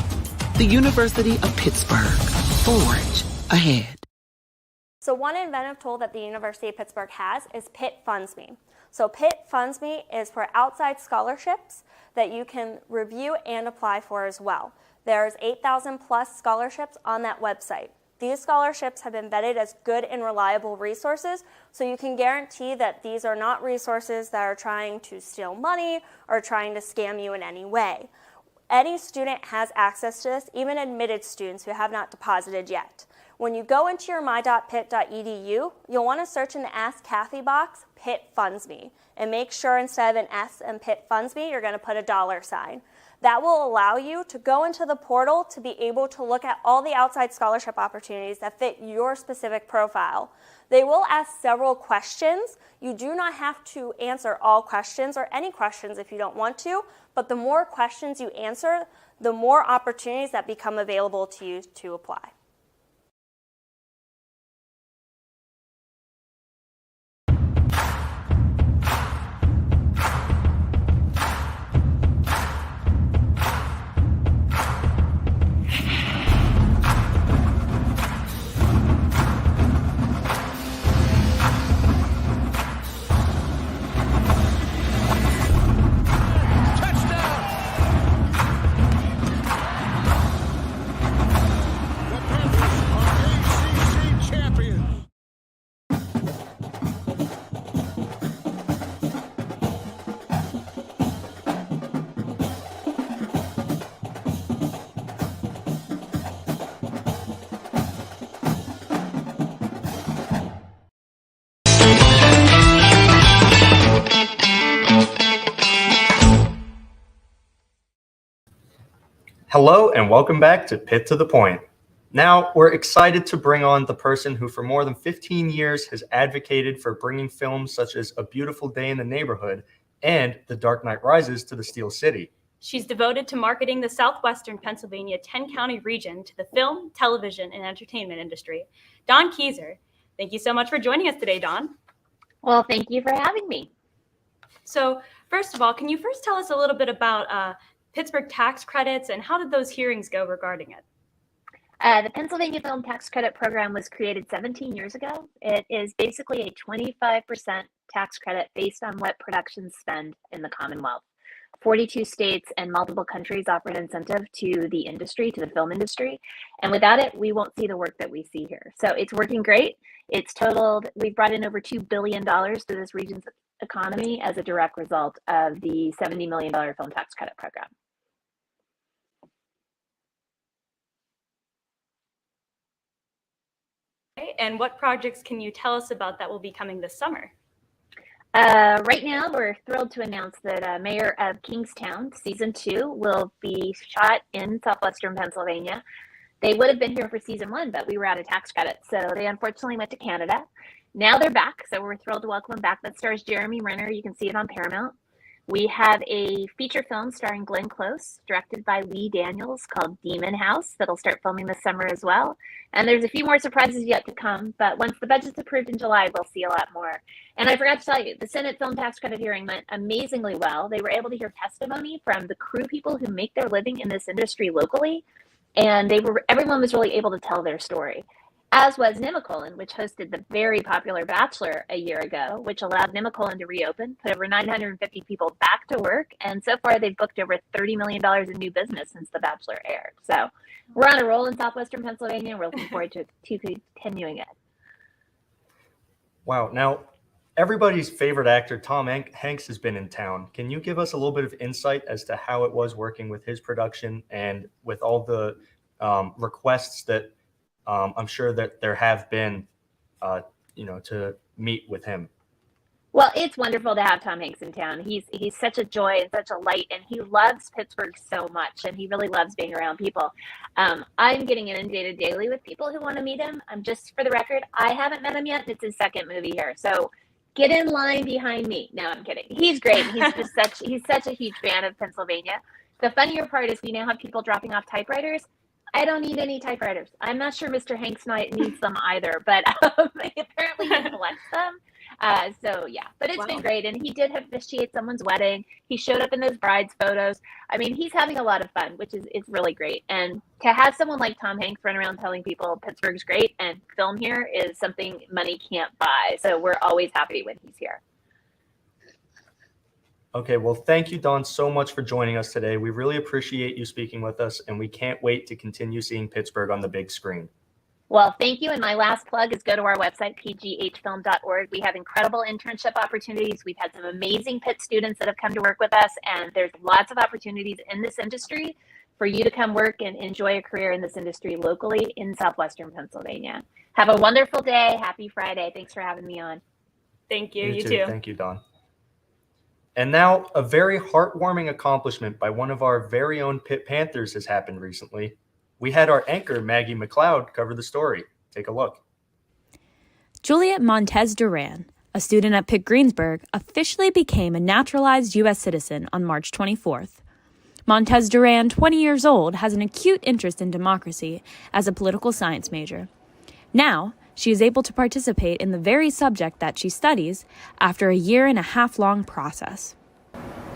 S10: The University of Pittsburgh. Forge ahead.
S22: So one inventive tool that the University of Pittsburgh has is Pitt Funds Me. So Pitt Funds Me is for outside scholarships that you can review and apply for as well. There's 8,000 plus scholarships on that website. These scholarships have been vetted as good and reliable resources, so you can guarantee that these are not resources that are trying to steal money or trying to scam you in any way. Any student has access to this, even admitted students who have not deposited yet. When you go into your my.pitt.edu, you'll want to search in the Ask Kathy box, Pitt Funds Me, and make sure instead of an S in Pitt Funds Me, you're going to put a $sign. That will allow you to go into the portal to be able to look at all the outside scholarship opportunities that fit your specific profile. They will ask several questions. You do not have to answer all questions or any questions if you don't want to, but the more questions you answer, the more opportunities that become available to you to apply.
S1: Hello and welcome back to Pitt to the Point. Now, we're excited to bring on the person who for more than 15 years has advocated for bringing films such as A Beautiful Day in the Neighborhood and The Dark Knight Rises to the Steel City.
S2: She's devoted to marketing the southwestern Pennsylvania 10-county region to the film, television, and entertainment industry. Dawn Keyser, thank you so much for joining us today, Dawn.
S13: Well, thank you for having me.
S2: So, first of all, can you first tell us a little bit about Pittsburgh tax credits and how did those hearings go regarding it?
S13: The Pennsylvania Film Tax Credit Program was created 17 years ago. It is basically a 25% tax credit based on what productions spend in the Commonwealth. 42 states and multiple countries offer an incentive to the industry, to the film industry. And without it, we won't see the work that we see here. So it's working great. It's totaled, we've brought in over $2 billion to this region's economy as a direct result of the $70 million film tax credit program.
S2: And what projects can you tell us about that will be coming this summer?
S13: Right now, we're thrilled to announce that Mayor of Kingstown, Season 2, will be shot in southwestern Pennsylvania. They would have been here for Season 1, but we were out of tax credits, so they unfortunately went to Canada. Now they're back, so we're thrilled to welcome them back. That stars Jeremy Renner. You can see it on Paramount. We have a feature film starring Glenn Close, directed by Lee Daniels, called Demon House, that'll start filming this summer as well. And there's a few more surprises yet to come, but once the budget's approved in July, we'll see a lot more. And I forgot to tell you, the Senate Film Tax Credit hearing went amazingly well. They were able to hear testimony from the crew people who make their living in this industry locally, and everyone was really able to tell their story. As was Nemacolin, which hosted the very popular Bachelor a year ago, which allowed Nemacolin to reopen, put over 950 people back to work, and so far they've booked over $30 million in new business since The Bachelor aired. So we're on a roll in southwestern Pennsylvania, and we're looking forward to continuing it.
S1: Wow. Now, everybody's favorite actor, Tom Hanks, has been in town. Can you give us a little bit of insight as to how it was working with his production and with all the requests that I'm sure that there have been, to meet with him?
S13: Well, it's wonderful to have Tom Hanks in town. He's such a joy and such a light, and he loves Pittsburgh so much, and he really loves being around people. I'm getting inundated daily with people who want to meet him. Just for the record, I haven't met him yet. It's his second movie here, so get in line behind me. No, I'm kidding. He's great. He's such a huge fan of Pennsylvania. The funnier part is we now have people dropping off typewriters. I don't need any typewriters. I'm not sure Mr. Hanks needs them either, but apparently he collects them. So yeah, but it's been great. And he did officiate someone's wedding. He showed up in those bride's photos. I mean, he's having a lot of fun, which is it's really great. And to have someone like Tom Hanks run around telling people Pittsburgh's great and film here is something money can't buy. So we're always happy when he's here.
S1: Okay, well, thank you, Dawn, so much for joining us today. We really appreciate you speaking with us, and we can't wait to continue seeing Pittsburgh on the big screen.
S13: Well, thank you. And my last plug is go to our website, pghfilm.org. We have incredible internship opportunities. We've had some amazing Pitt students that have come to work with us, and there's lots of opportunities in this industry for you to come work and enjoy a career in this industry locally in Southwestern Pennsylvania. Have a wonderful day. Happy Friday. Thanks for having me on.
S2: Thank you.
S1: You too. Thank you, Dawn. And now, a very heartwarming accomplishment by one of our very own Pitt Panthers has happened recently. We had our anchor, Maggie McLeod, cover the story. Take a look.
S3: Juliet Montez Duran, a student at Pitt Greensburg, officially became a naturalized U.S. citizen on March 24th. Montez Duran, 20 years old, has an acute interest in democracy as a political science major. Now, she is able to participate in the very subject that she studies after a 1.5-year long process.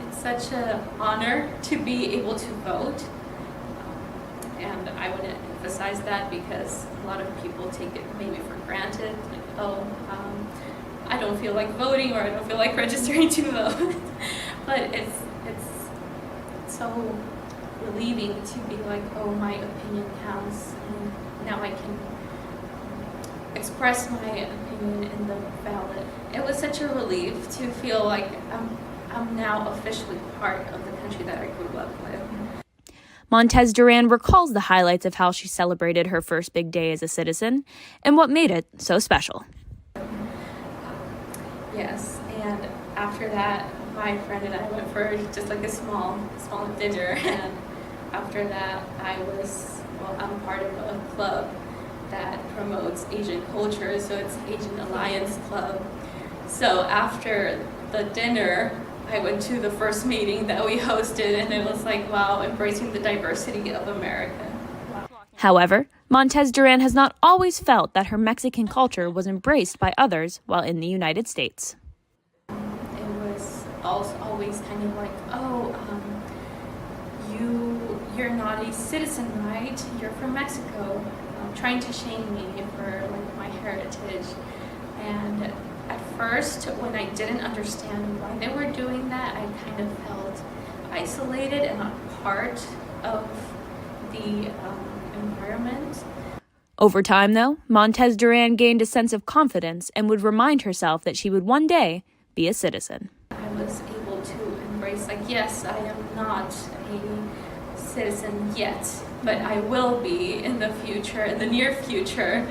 S14: It's such an honor to be able to vote. And I want to emphasize that because a lot of people take it maybe for granted, like, I don't feel like voting or I don't feel like registering to vote. But it's so relieving to be like, oh, my opinion counts, and now I can express my opinion in the ballot. It was such a relief to feel like I'm now officially part of the country that I grew up with.
S3: Montez Duran recalls the highlights of how she celebrated her first big day as a citizen and what made it so special.
S14: Yes, and after that, my friend and I went for just like a small dinner, and after that, I'm part of a club that promotes Asian culture, so it's Asian Alliance Club. So after the dinner, I went to the first meeting that we hosted, and it was like, wow, embracing the diversity of America.
S3: However, Montez Duran has not always felt that her Mexican culture was embraced by others while in the United States.
S14: It was also always kind of like, you're not a citizen, right? You're from Mexico. Trying to shame me for like my heritage. And at first, when I didn't understand why they were doing that, I kind of felt isolated and not part of the environment.
S3: Over time, though, Montez Duran gained a sense of confidence and would remind herself that she would one day be a citizen.
S14: I was able to embrace, like, yes, I am not a citizen yet, but I will be in the future, in the near future.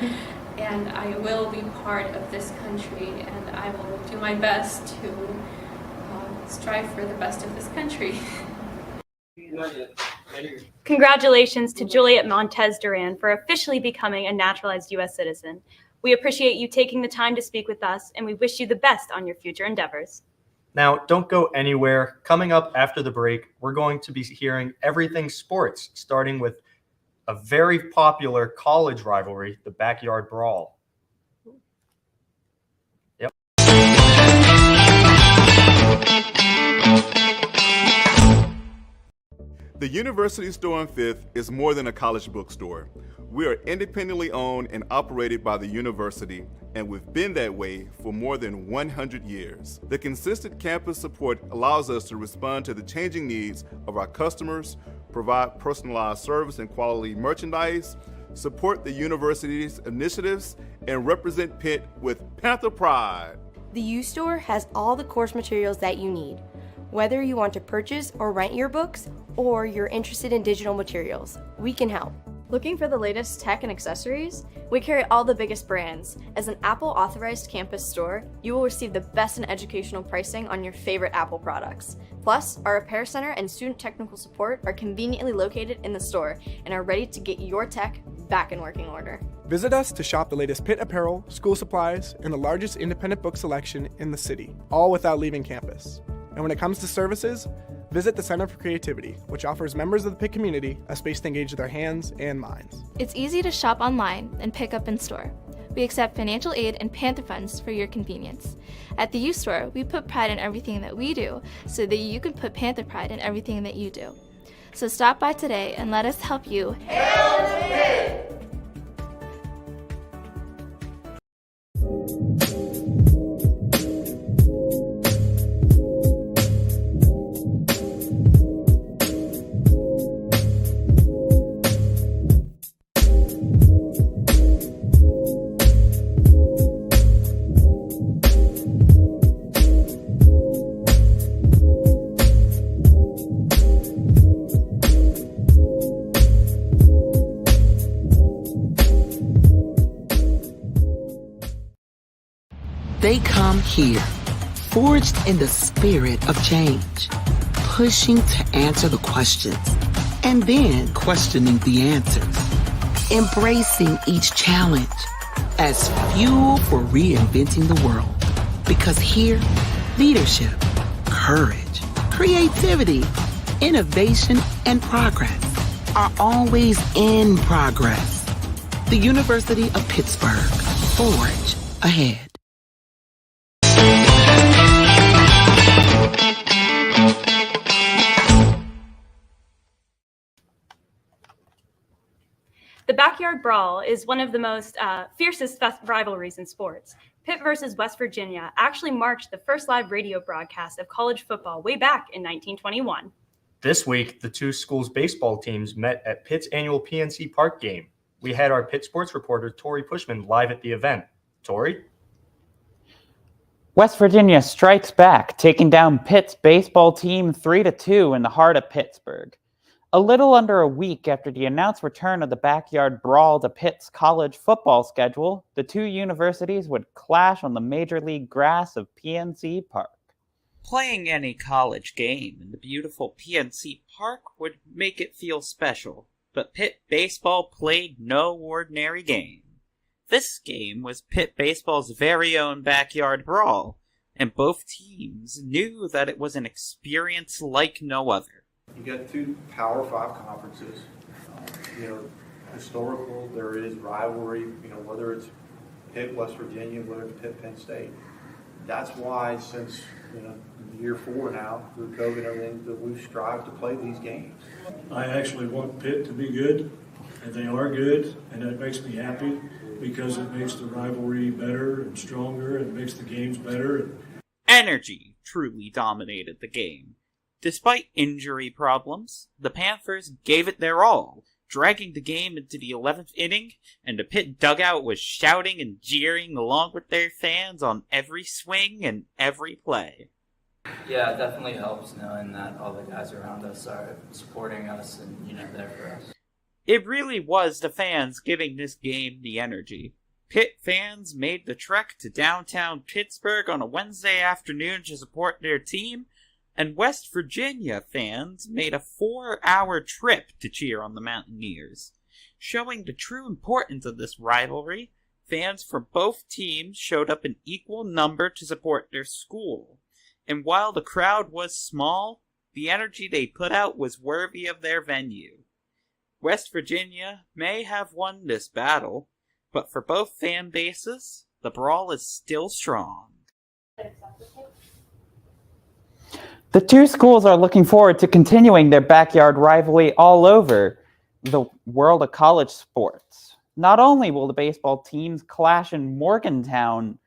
S14: And I will be part of this country, and I will do my best to strive for the best of this country.
S2: Congratulations to Juliet Montez Duran for officially becoming a naturalized U.S. citizen. We appreciate you taking the time to speak with us, and we wish you the best on your future endeavors.
S1: Now, don't go anywhere. Coming up after the break, we're going to be hearing everything sports, starting with a very popular college rivalry, the Backyard Brawl. Yep.
S5: The University Store on 5th is more than a college bookstore. We are independently owned and operated by the university, and we've been that way for more than 100 years. The consistent campus support allows us to respond to the changing needs of our customers, provide personalized service and quality merchandise, support the university's initiatives, and represent Pitt with Panther pride.
S15: The U-Store has all the course materials that you need. Whether you want to purchase or rent your books, or you're interested in digital materials, we can help.
S23: Looking for the latest tech and accessories? We carry all the biggest brands. As an Apple authorized campus store, you will receive the best in educational pricing on your favorite Apple products. Plus, our repair center and student technical support are conveniently located in the store and are ready to get your tech back in working order.
S24: Visit us to shop the latest Pitt apparel, school supplies, and the largest independent book selection in the city, all without leaving campus. And when it comes to services, visit the Center for Creativity, which offers members of the Pitt community a space to engage their hands and minds.
S12: It's easy to shop online and pick up in store. We accept financial aid and Panther funds for your convenience. At the U Store, we put pride in everything that we do so that you can put Panther pride in everything that you do. So stop by today and let us help you.
S10: They come here, forged in the spirit of change, pushing to answer the questions, and then questioning the answers, embracing each challenge as fuel for reinventing the world. Because here, leadership, courage, creativity, innovation, and progress are always in progress. The University of Pittsburgh, forge ahead.
S2: The Backyard Brawl is one of the most fiercest rivalries in sports. Pitt versus West Virginia actually marked the first live radio broadcast of college football way back in 1921.
S1: This week, the two schools' baseball teams met at Pitt's annual PNC Park game. We had our Pitt sports reporter, Tori Pushman, live at the event. Tori?
S16: West Virginia strikes back, taking down Pitt's baseball team 3-2 in the heart of Pittsburgh. A little under a week after the announced return of the Backyard Brawl to Pitt's college football schedule, the two universities would clash on the major league grass of PNC Park.
S17: Playing any college game in the beautiful PNC Park would make it feel special, but Pitt baseball played no ordinary game. This game was Pitt baseball's very own Backyard Brawl, and both teams knew that it was an experience like no other.
S18: You got two Power 5 conferences. Historical, there is rivalry, whether it's Pitt, West Virginia, whether it's Pitt, Penn State. That's why since, year 4 now, through COVID and everything, that we've strived to play these games.
S19: I actually want Pitt to be good, and they are good, and that makes me happy because it makes the rivalry better and stronger and makes the games better.
S17: Energy truly dominated the game. Despite injury problems, the Panthers gave it their all, dragging the game into the 11th inning, and the Pitt dugout was shouting and jeering along with their fans on every swing and every play.
S20: Yeah, it definitely helps knowing that all the guys around us are supporting us and, there for us.
S17: It really was the fans giving this game the energy. Pitt fans made the trek to downtown Pittsburgh on a Wednesday afternoon to support their team, and West Virginia fans made a 4-hour trip to cheer on the Mountaineers. Showing the true importance of this rivalry, fans from both teams showed up in equal number to support their school. And while the crowd was small, the energy they put out was worthy of their venue. West Virginia may have won this battle, but for both fan bases, the brawl is still strong.
S16: The two schools are looking forward to continuing their backyard rivalry all over the world of college sports. Not only will the baseball teams clash in Morgantown,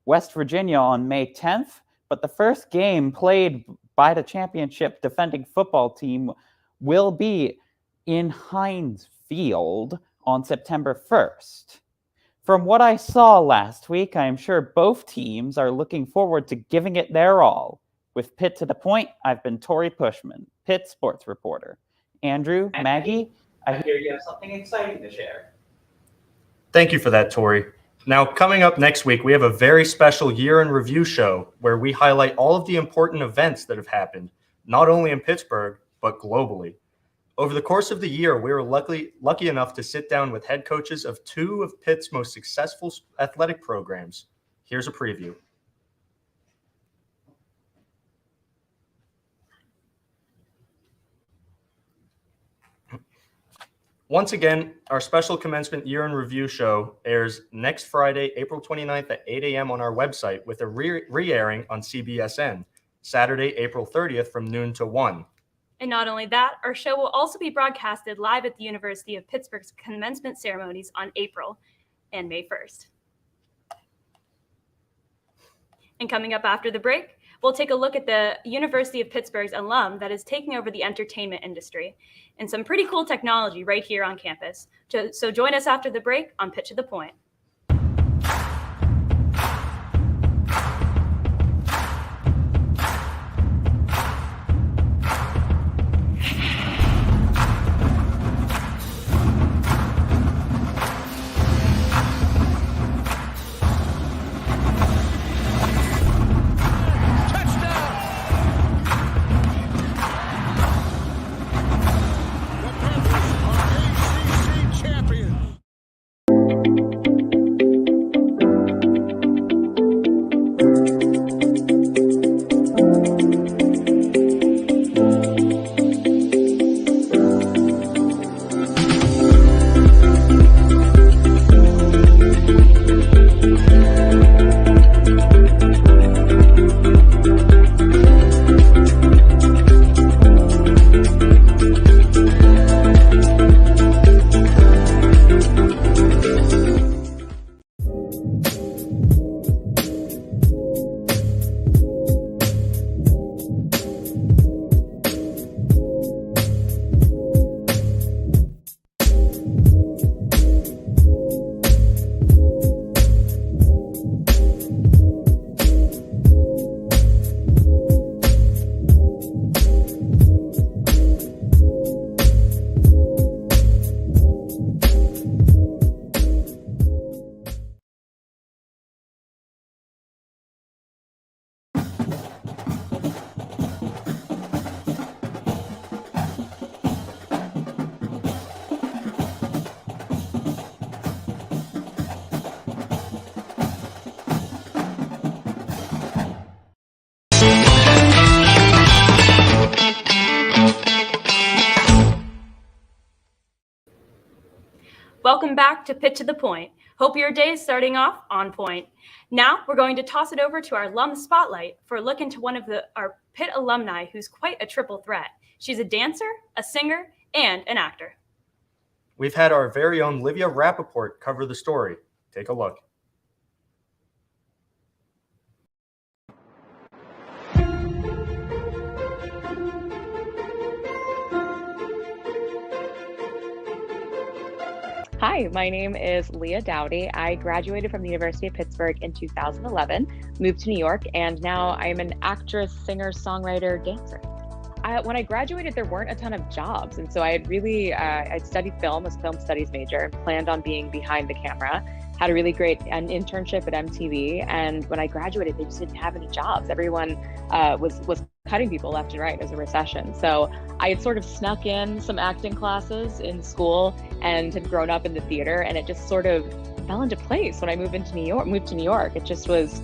S16: West Virginia on May 10th, but the first game played by the championship defending football team will be in Heinz Field on September 1st. From what I saw last week, I am sure both teams are looking forward to giving it their all. With Pitt to the point, I've been Tori Pushman, Pitt sports reporter. Andrew, Maggie, I hear you have something exciting to share.
S1: Thank you for that, Tori. Now, coming up next week, we have a very special year in review show where we highlight all of the important events that have happened, not only in Pittsburgh, but globally. Over the course of the year, we were lucky enough to sit down with head coaches of two of Pitt's most successful athletic programs. Here's a preview. Once again, our special commencement year in review show airs next Friday, April 29th at 8 a.m. on our website with a re-airing on CBSN, Saturday, April 30th from noon to 1.
S2: And not only that, our show will also be broadcasted live at the University of Pittsburgh's commencement ceremonies on April and May 1st. And coming up after the break, we'll take a look at the University of Pittsburgh's alum that is taking over the entertainment industry and some pretty cool technology right here on campus. So join us after the break on Pitch to the Point. Welcome back to Pitch to the Point. Hope your day is starting off on point. Now we're going to toss it over to our alum spotlight for a look into one of our Pitt alumni who's quite a triple threat. She's a dancer, a singer, and an actor.
S1: We've had our very own Livia Rappaport cover the story. Take a look.
S4: Hi, my name is Leah Dowdy. I graduated from the University of Pittsburgh in 2011, moved to New York, and now I'm an actress, singer, songwriter, dancer. When I graduated, there weren't a ton of jobs. And so I had really, I'd studied film, was a film studies major, and planned on being behind the camera. Had a really great internship at MTV. And when I graduated, they just didn't have any jobs. Everyone was cutting people left and right as a recession. So I had sort of snuck in some acting classes in school and had grown up in the theater, and it just sort of fell into place when I moved to New York. It just was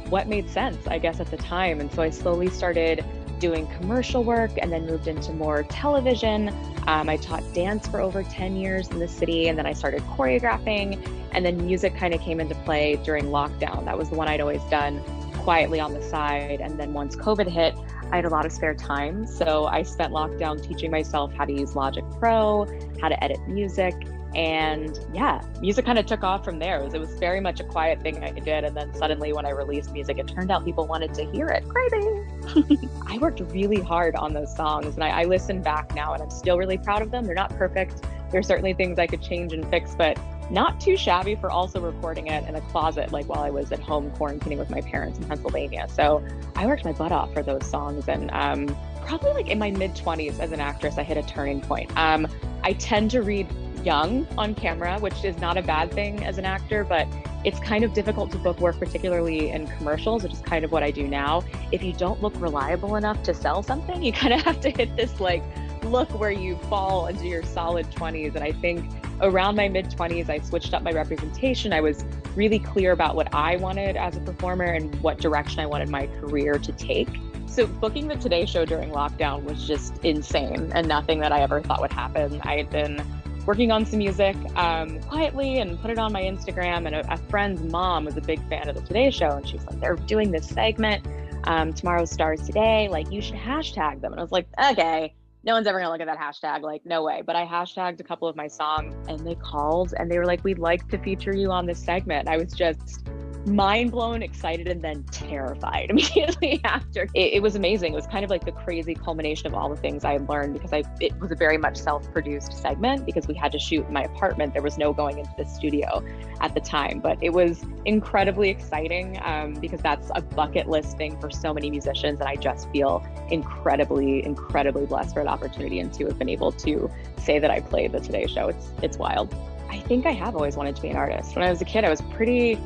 S4: what made sense, I guess, at the time. And so I slowly started doing commercial work and then moved into more television. I taught dance for over 10 years in the city, and then I started choreographing, and then music kind of came into play during lockdown. That was the one I'd always done quietly on the side. And then once COVID hit, I had a lot of spare time. So I spent lockdown teaching myself how to use Logic Pro, how to edit music. And yeah, music kind of took off from there. It was very much a quiet thing I did. And then suddenly when I released music, it turned out people wanted to hear it. Crazy. I worked really hard on those songs, and I listen back now and I'm still really proud of them. They're not perfect. There's certainly things I could change and fix, but not too shabby for also recording it in a closet, like while I was at home quarantining with my parents in Pennsylvania. So I worked my butt off for those songs. And probably like in my mid-20s as an actress, I hit a turning point. I tend to read young on camera, which is not a bad thing as an actor, but it's kind of difficult to book work, particularly in commercials, which is kind of what I do now. If you don't look reliable enough to sell something, you kind of have to hit this like look where you fall into your solid 20s. And I think around my mid-20s, I switched up my representation. I was really clear about what I wanted as a performer and what direction I wanted my career to take. So booking the Today Show during lockdown was just insane and nothing that I ever thought would happen. I had been working on some music quietly and put it on my Instagram. And a friend's mom was a big fan of the Today Show. And she's like, they're doing this segment, Tomorrow's Stars Today. Like, you should hashtag them. And I was like, okay, no one's ever gonna look at that hashtag. Like, no way. But I hashtagged a couple of my songs and they called and they were like, we'd like to feature you on this segment. I was just mind blown, excited, and then terrified immediately after. It was amazing. It was kind of like the crazy culmination of all the things I had learned, because it was a very much self-produced segment because we had to shoot in my apartment. There was no going into the studio at the time, but it was incredibly exciting because that's a bucket list thing for so many musicians. And I just feel incredibly, incredibly blessed for an opportunity and to have been able to say that I played the Today Show. It's wild. I think I have always wanted to be an artist. When I was a kid, I was pretty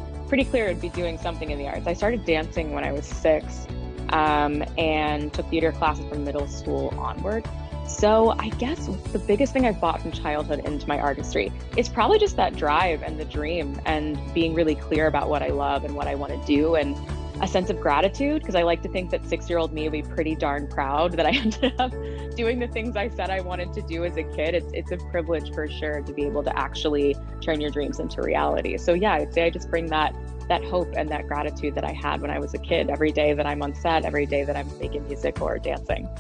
S4: clear I'd be doing something in the arts. I started dancing when I was 6 and took theater classes from middle school onward. So I guess the biggest thing I've brought from childhood into my artistry is probably just that drive and the dream and being really clear about what I love and what I want to do, and a sense of gratitude, because I like to think that 6-year-old me would be pretty darn proud that I ended up doing the things I said I wanted to do as a kid. It's a privilege for sure to be able to actually turn your dreams into reality. So yeah, I'd say I just bring that hope and that gratitude that I had when I was a kid every day that I'm on set, every day that I'm making music or dancing.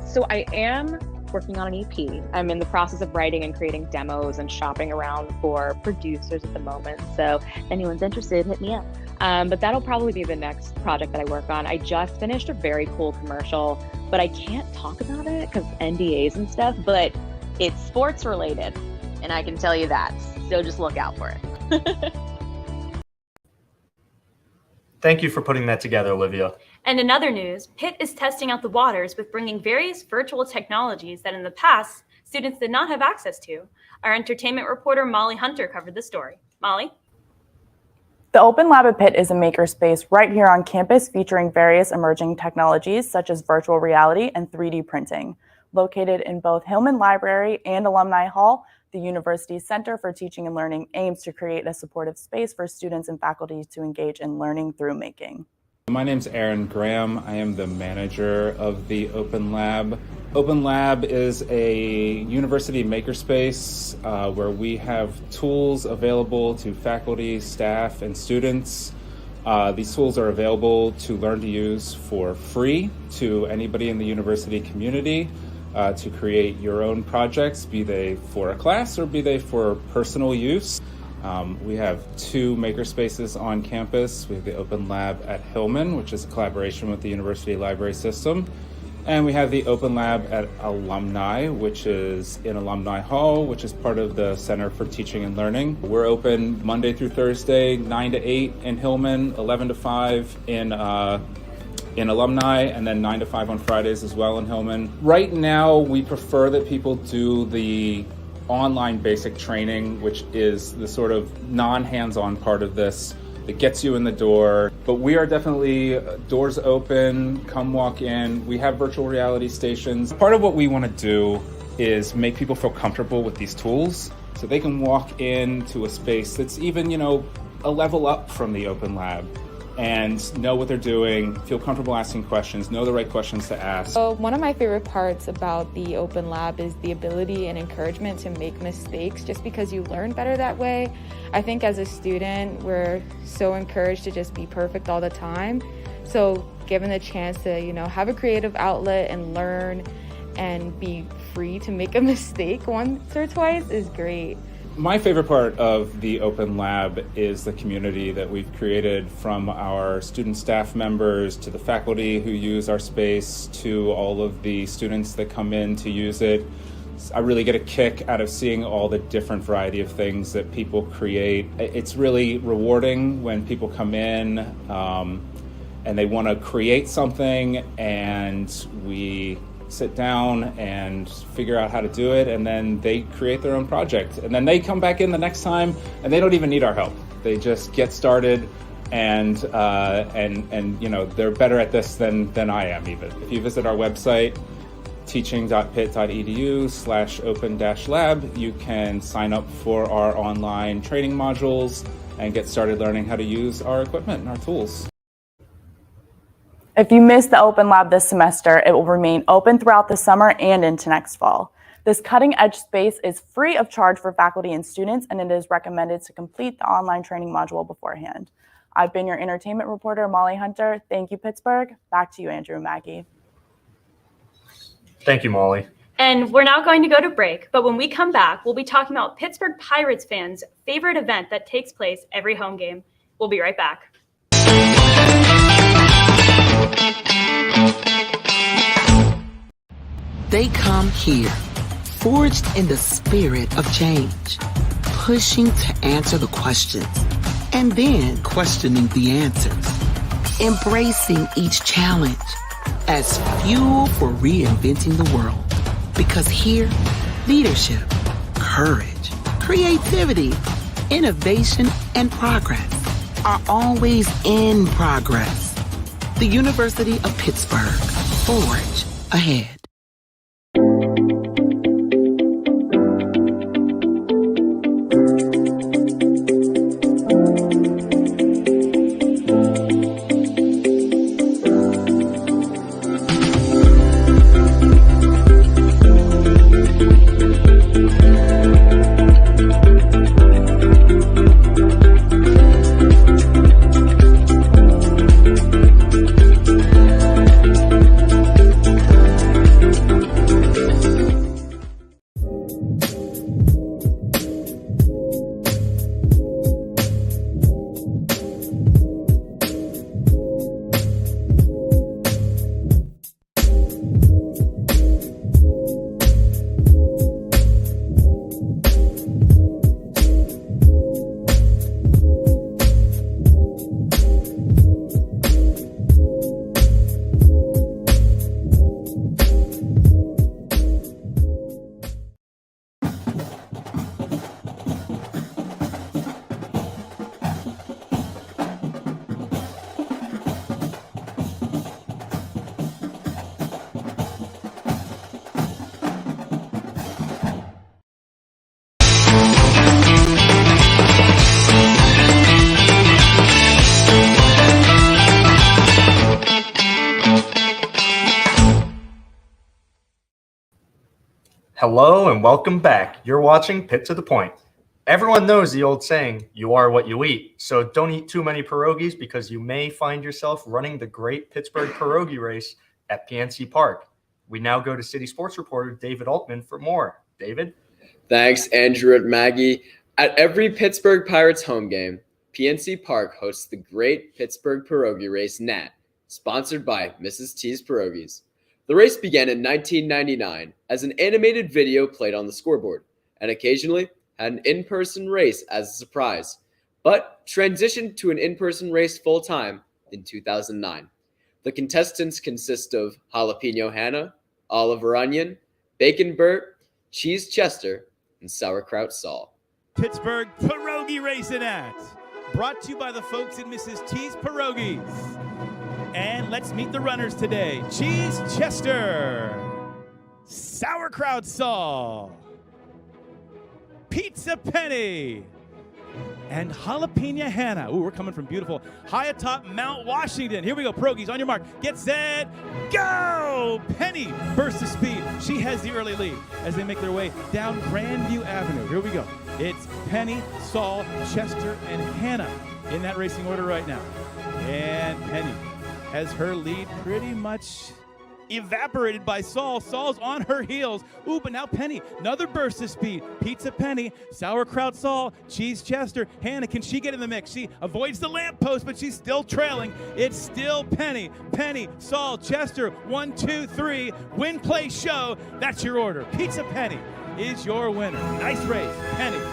S4: So I am working on an EP. I'm in the process of writing and creating demos and shopping around for producers at the moment. So if anyone's interested, hit me up. But that'll probably be the next project that I work on. I just finished a very cool commercial, but I can't talk about it because NDAs and stuff, but it's sports related, and I can tell you that. So just look out for it.
S1: Thank you for putting that together, Olivia.
S2: And in other news, Pitt is testing out the waters with bringing various virtual technologies that in the past, students did not have access to. Our entertainment reporter, Molly Hunter, covered the story. Molly?
S6: The Open Lab at Pitt is a makerspace right here on campus featuring various emerging technologies such as virtual reality and 3D printing. Located in both Hillman Library and Alumni Hall, the university's Center for Teaching and Learning aims to create a supportive space for students and faculty to engage in learning through making.
S7: My name's Aaron Graham. I am the manager of the Open Lab. Open Lab is a university makerspace where we have tools available to faculty, staff, and students. These tools are available to learn to use for free to anybody in the university community to create your own projects, be they for a class or be they for personal use. We have 2 makerspaces on campus. We have the Open Lab at Hillman, which is a collaboration with the University Library System. And we have the Open Lab at Alumni, which is in Alumni Hall, which is part of the Center for Teaching and Learning. We're open Monday through Thursday, 9 to 8 in Hillman, 11 to 5 in Alumni, and then 9 to 5 on Fridays as well in Hillman. Right now, we prefer that people do the online basic training, which is the sort of non-hands-on part of this that gets you in the door. But we are definitely doors open, come walk in. We have virtual reality stations. Part of what we want to do is make people feel comfortable with these tools so they can walk into a space that's even, a level up from the Open Lab and know what they're doing, feel comfortable asking questions, know the right questions to ask.
S8: So one of my favorite parts about the Open Lab is the ability and encouragement to make mistakes, just because you learn better that way. I think as a student, we're so encouraged to just be perfect all the time. So given the chance to, have a creative outlet and learn and be free to make a mistake once or twice is great.
S7: My favorite part of the Open Lab is the community that we've created, from our student staff members to the faculty who use our space to all of the students that come in to use it. I really get a kick out of seeing all the different variety of things that people create. It's really rewarding when people come in and they want to create something, and we sit down and figure out how to do it, and then they create their own project, and then they come back in the next time and they don't even need our help. They just get started and they're better at this than I am even. If you visit our website, teaching.pitt.edu/open-lab, you can sign up for our online training modules and get started learning how to use our equipment and our tools.
S6: If you missed the Open Lab this semester, it will remain open throughout the summer and into next fall. This cutting-edge space is free of charge for faculty and students, and it is recommended to complete the online training module beforehand. I've been your entertainment reporter, Molly Hunter. Thank you, Pittsburgh. Back to you, Andrew and Maggie.
S1: Thank you, Molly.
S2: And we're now going to go to break, but when we come back, we'll be talking about Pittsburgh Pirates fans' favorite event that takes place every home game. We'll be right back.
S10: They come here, forged in the spirit of change, pushing to answer the questions, and then questioning the answers, embracing each challenge as fuel for reinventing the world. Because here, leadership, courage, creativity, innovation, and progress are always in progress. The University of Pittsburgh, forge ahead.
S1: Hello and welcome back. You're watching Pitt to the Point. Everyone knows the old saying, you are what you eat. So don't eat too many pierogies because you may find yourself running the Great Pittsburgh Pierogi Race at PNC Park. We now go to City Sports reporter David Altman for more. David?
S9: Thanks, Andrew and Maggie. At every Pittsburgh Pirates home game, PNC Park hosts the Great Pittsburgh Pierogi Race NAT, sponsored by Mrs. T's Pierogies. The race began in 1999 as an animated video played on the scoreboard, and occasionally had an in-person race as a surprise, but transitioned to an in-person race full-time in 2009. The contestants consist of Jalapeno Hannah, Oliver Onion, Bacon Burt, Cheese Chester, and Sauerkraut Saul.
S11: Pittsburgh Pierogi Racing Act, brought to you by the folks at Mrs. T's Pierogies. And let's meet the runners today. Cheese Chester, Sauerkraut Saul, Pizza Penny, and Jalapeno Hannah. Ooh, we're coming from beautiful high atop Mount Washington. Here we go, pierogies, on your mark. Get set, go! Penny bursts to speed. She has the early lead as they make their way down Grandview Avenue. Here we go. It's Penny, Saul, Chester, and Hannah in that racing order right now. And Penny has her lead pretty much evaporated by Saul. Saul's on her heels. Ooh, but now Penny, another burst of speed. Pizza Penny, Sauerkraut Saul, Cheese Chester. Hannah, can she get in the mix? She avoids the lamppost, but she's still trailing. It's still Penny. Penny, Saul, Chester, 1, 2, 3. Win, play, show. That's your order. Pizza Penny is your winner. Nice race, Penny.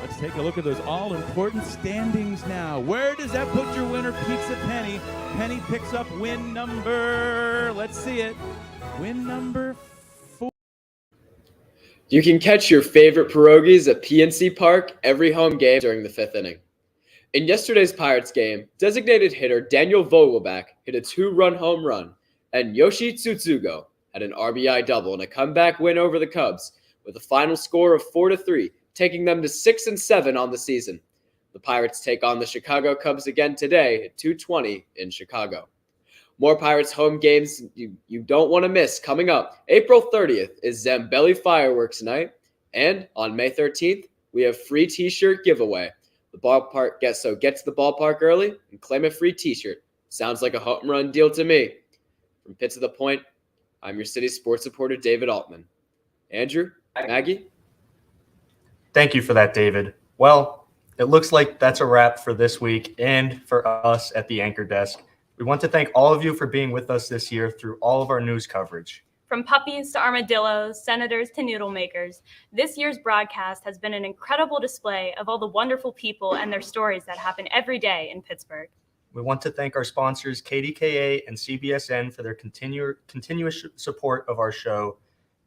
S11: Let's take a look at those all-important standings now. Where does that put your winner, Pizza Penny? Penny picks up win number, let's see it, win number 4.
S9: You can catch your favorite pierogies at PNC Park every home game during the 5th inning. In yesterday's Pirates game, designated hitter Daniel Vogelbach hit a 2-run home run, and Yoshi Tsutsugo had an RBI double in a comeback win over the Cubs with a final score of 4-3, taking them to 6-7 on the season. The Pirates take on the Chicago Cubs again today at 2:20 in Chicago. More Pirates home games you don't want to miss coming up. April 30th is Zambelli Fireworks Night. And on May 13th, we have free t-shirt giveaway. Get to the ballpark early and claim a free t-shirt. Sounds like a home run deal to me. From Pitt to the Point, I'm your city sports reporter, David Altman. Andrew, Maggie?
S1: Thank you for that, David. Well, it looks like that's a wrap for this week and for us at the Anchor Desk. We want to thank all of you for being with us this year through all of our news coverage.
S2: From puppies to armadillos, senators to noodle makers, this year's broadcast has been an incredible display of all the wonderful people and their stories that happen every day in Pittsburgh.
S1: We want to thank our sponsors, KDKA and CBSN, for their continuous support of our show.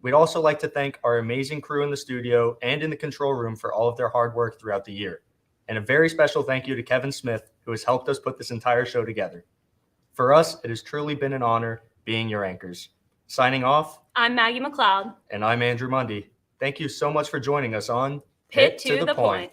S1: We'd also like to thank our amazing crew in the studio and in the control room for all of their hard work throughout the year. And a very special thank you to Kevin Smith, who has helped us put this entire show together. For us, it has truly been an honor being your anchors. Signing off,
S2: I'm Maggie McLeod.
S1: And I'm Andrew Mundy. Thank you so much for joining us on
S2: Pitt to the Point.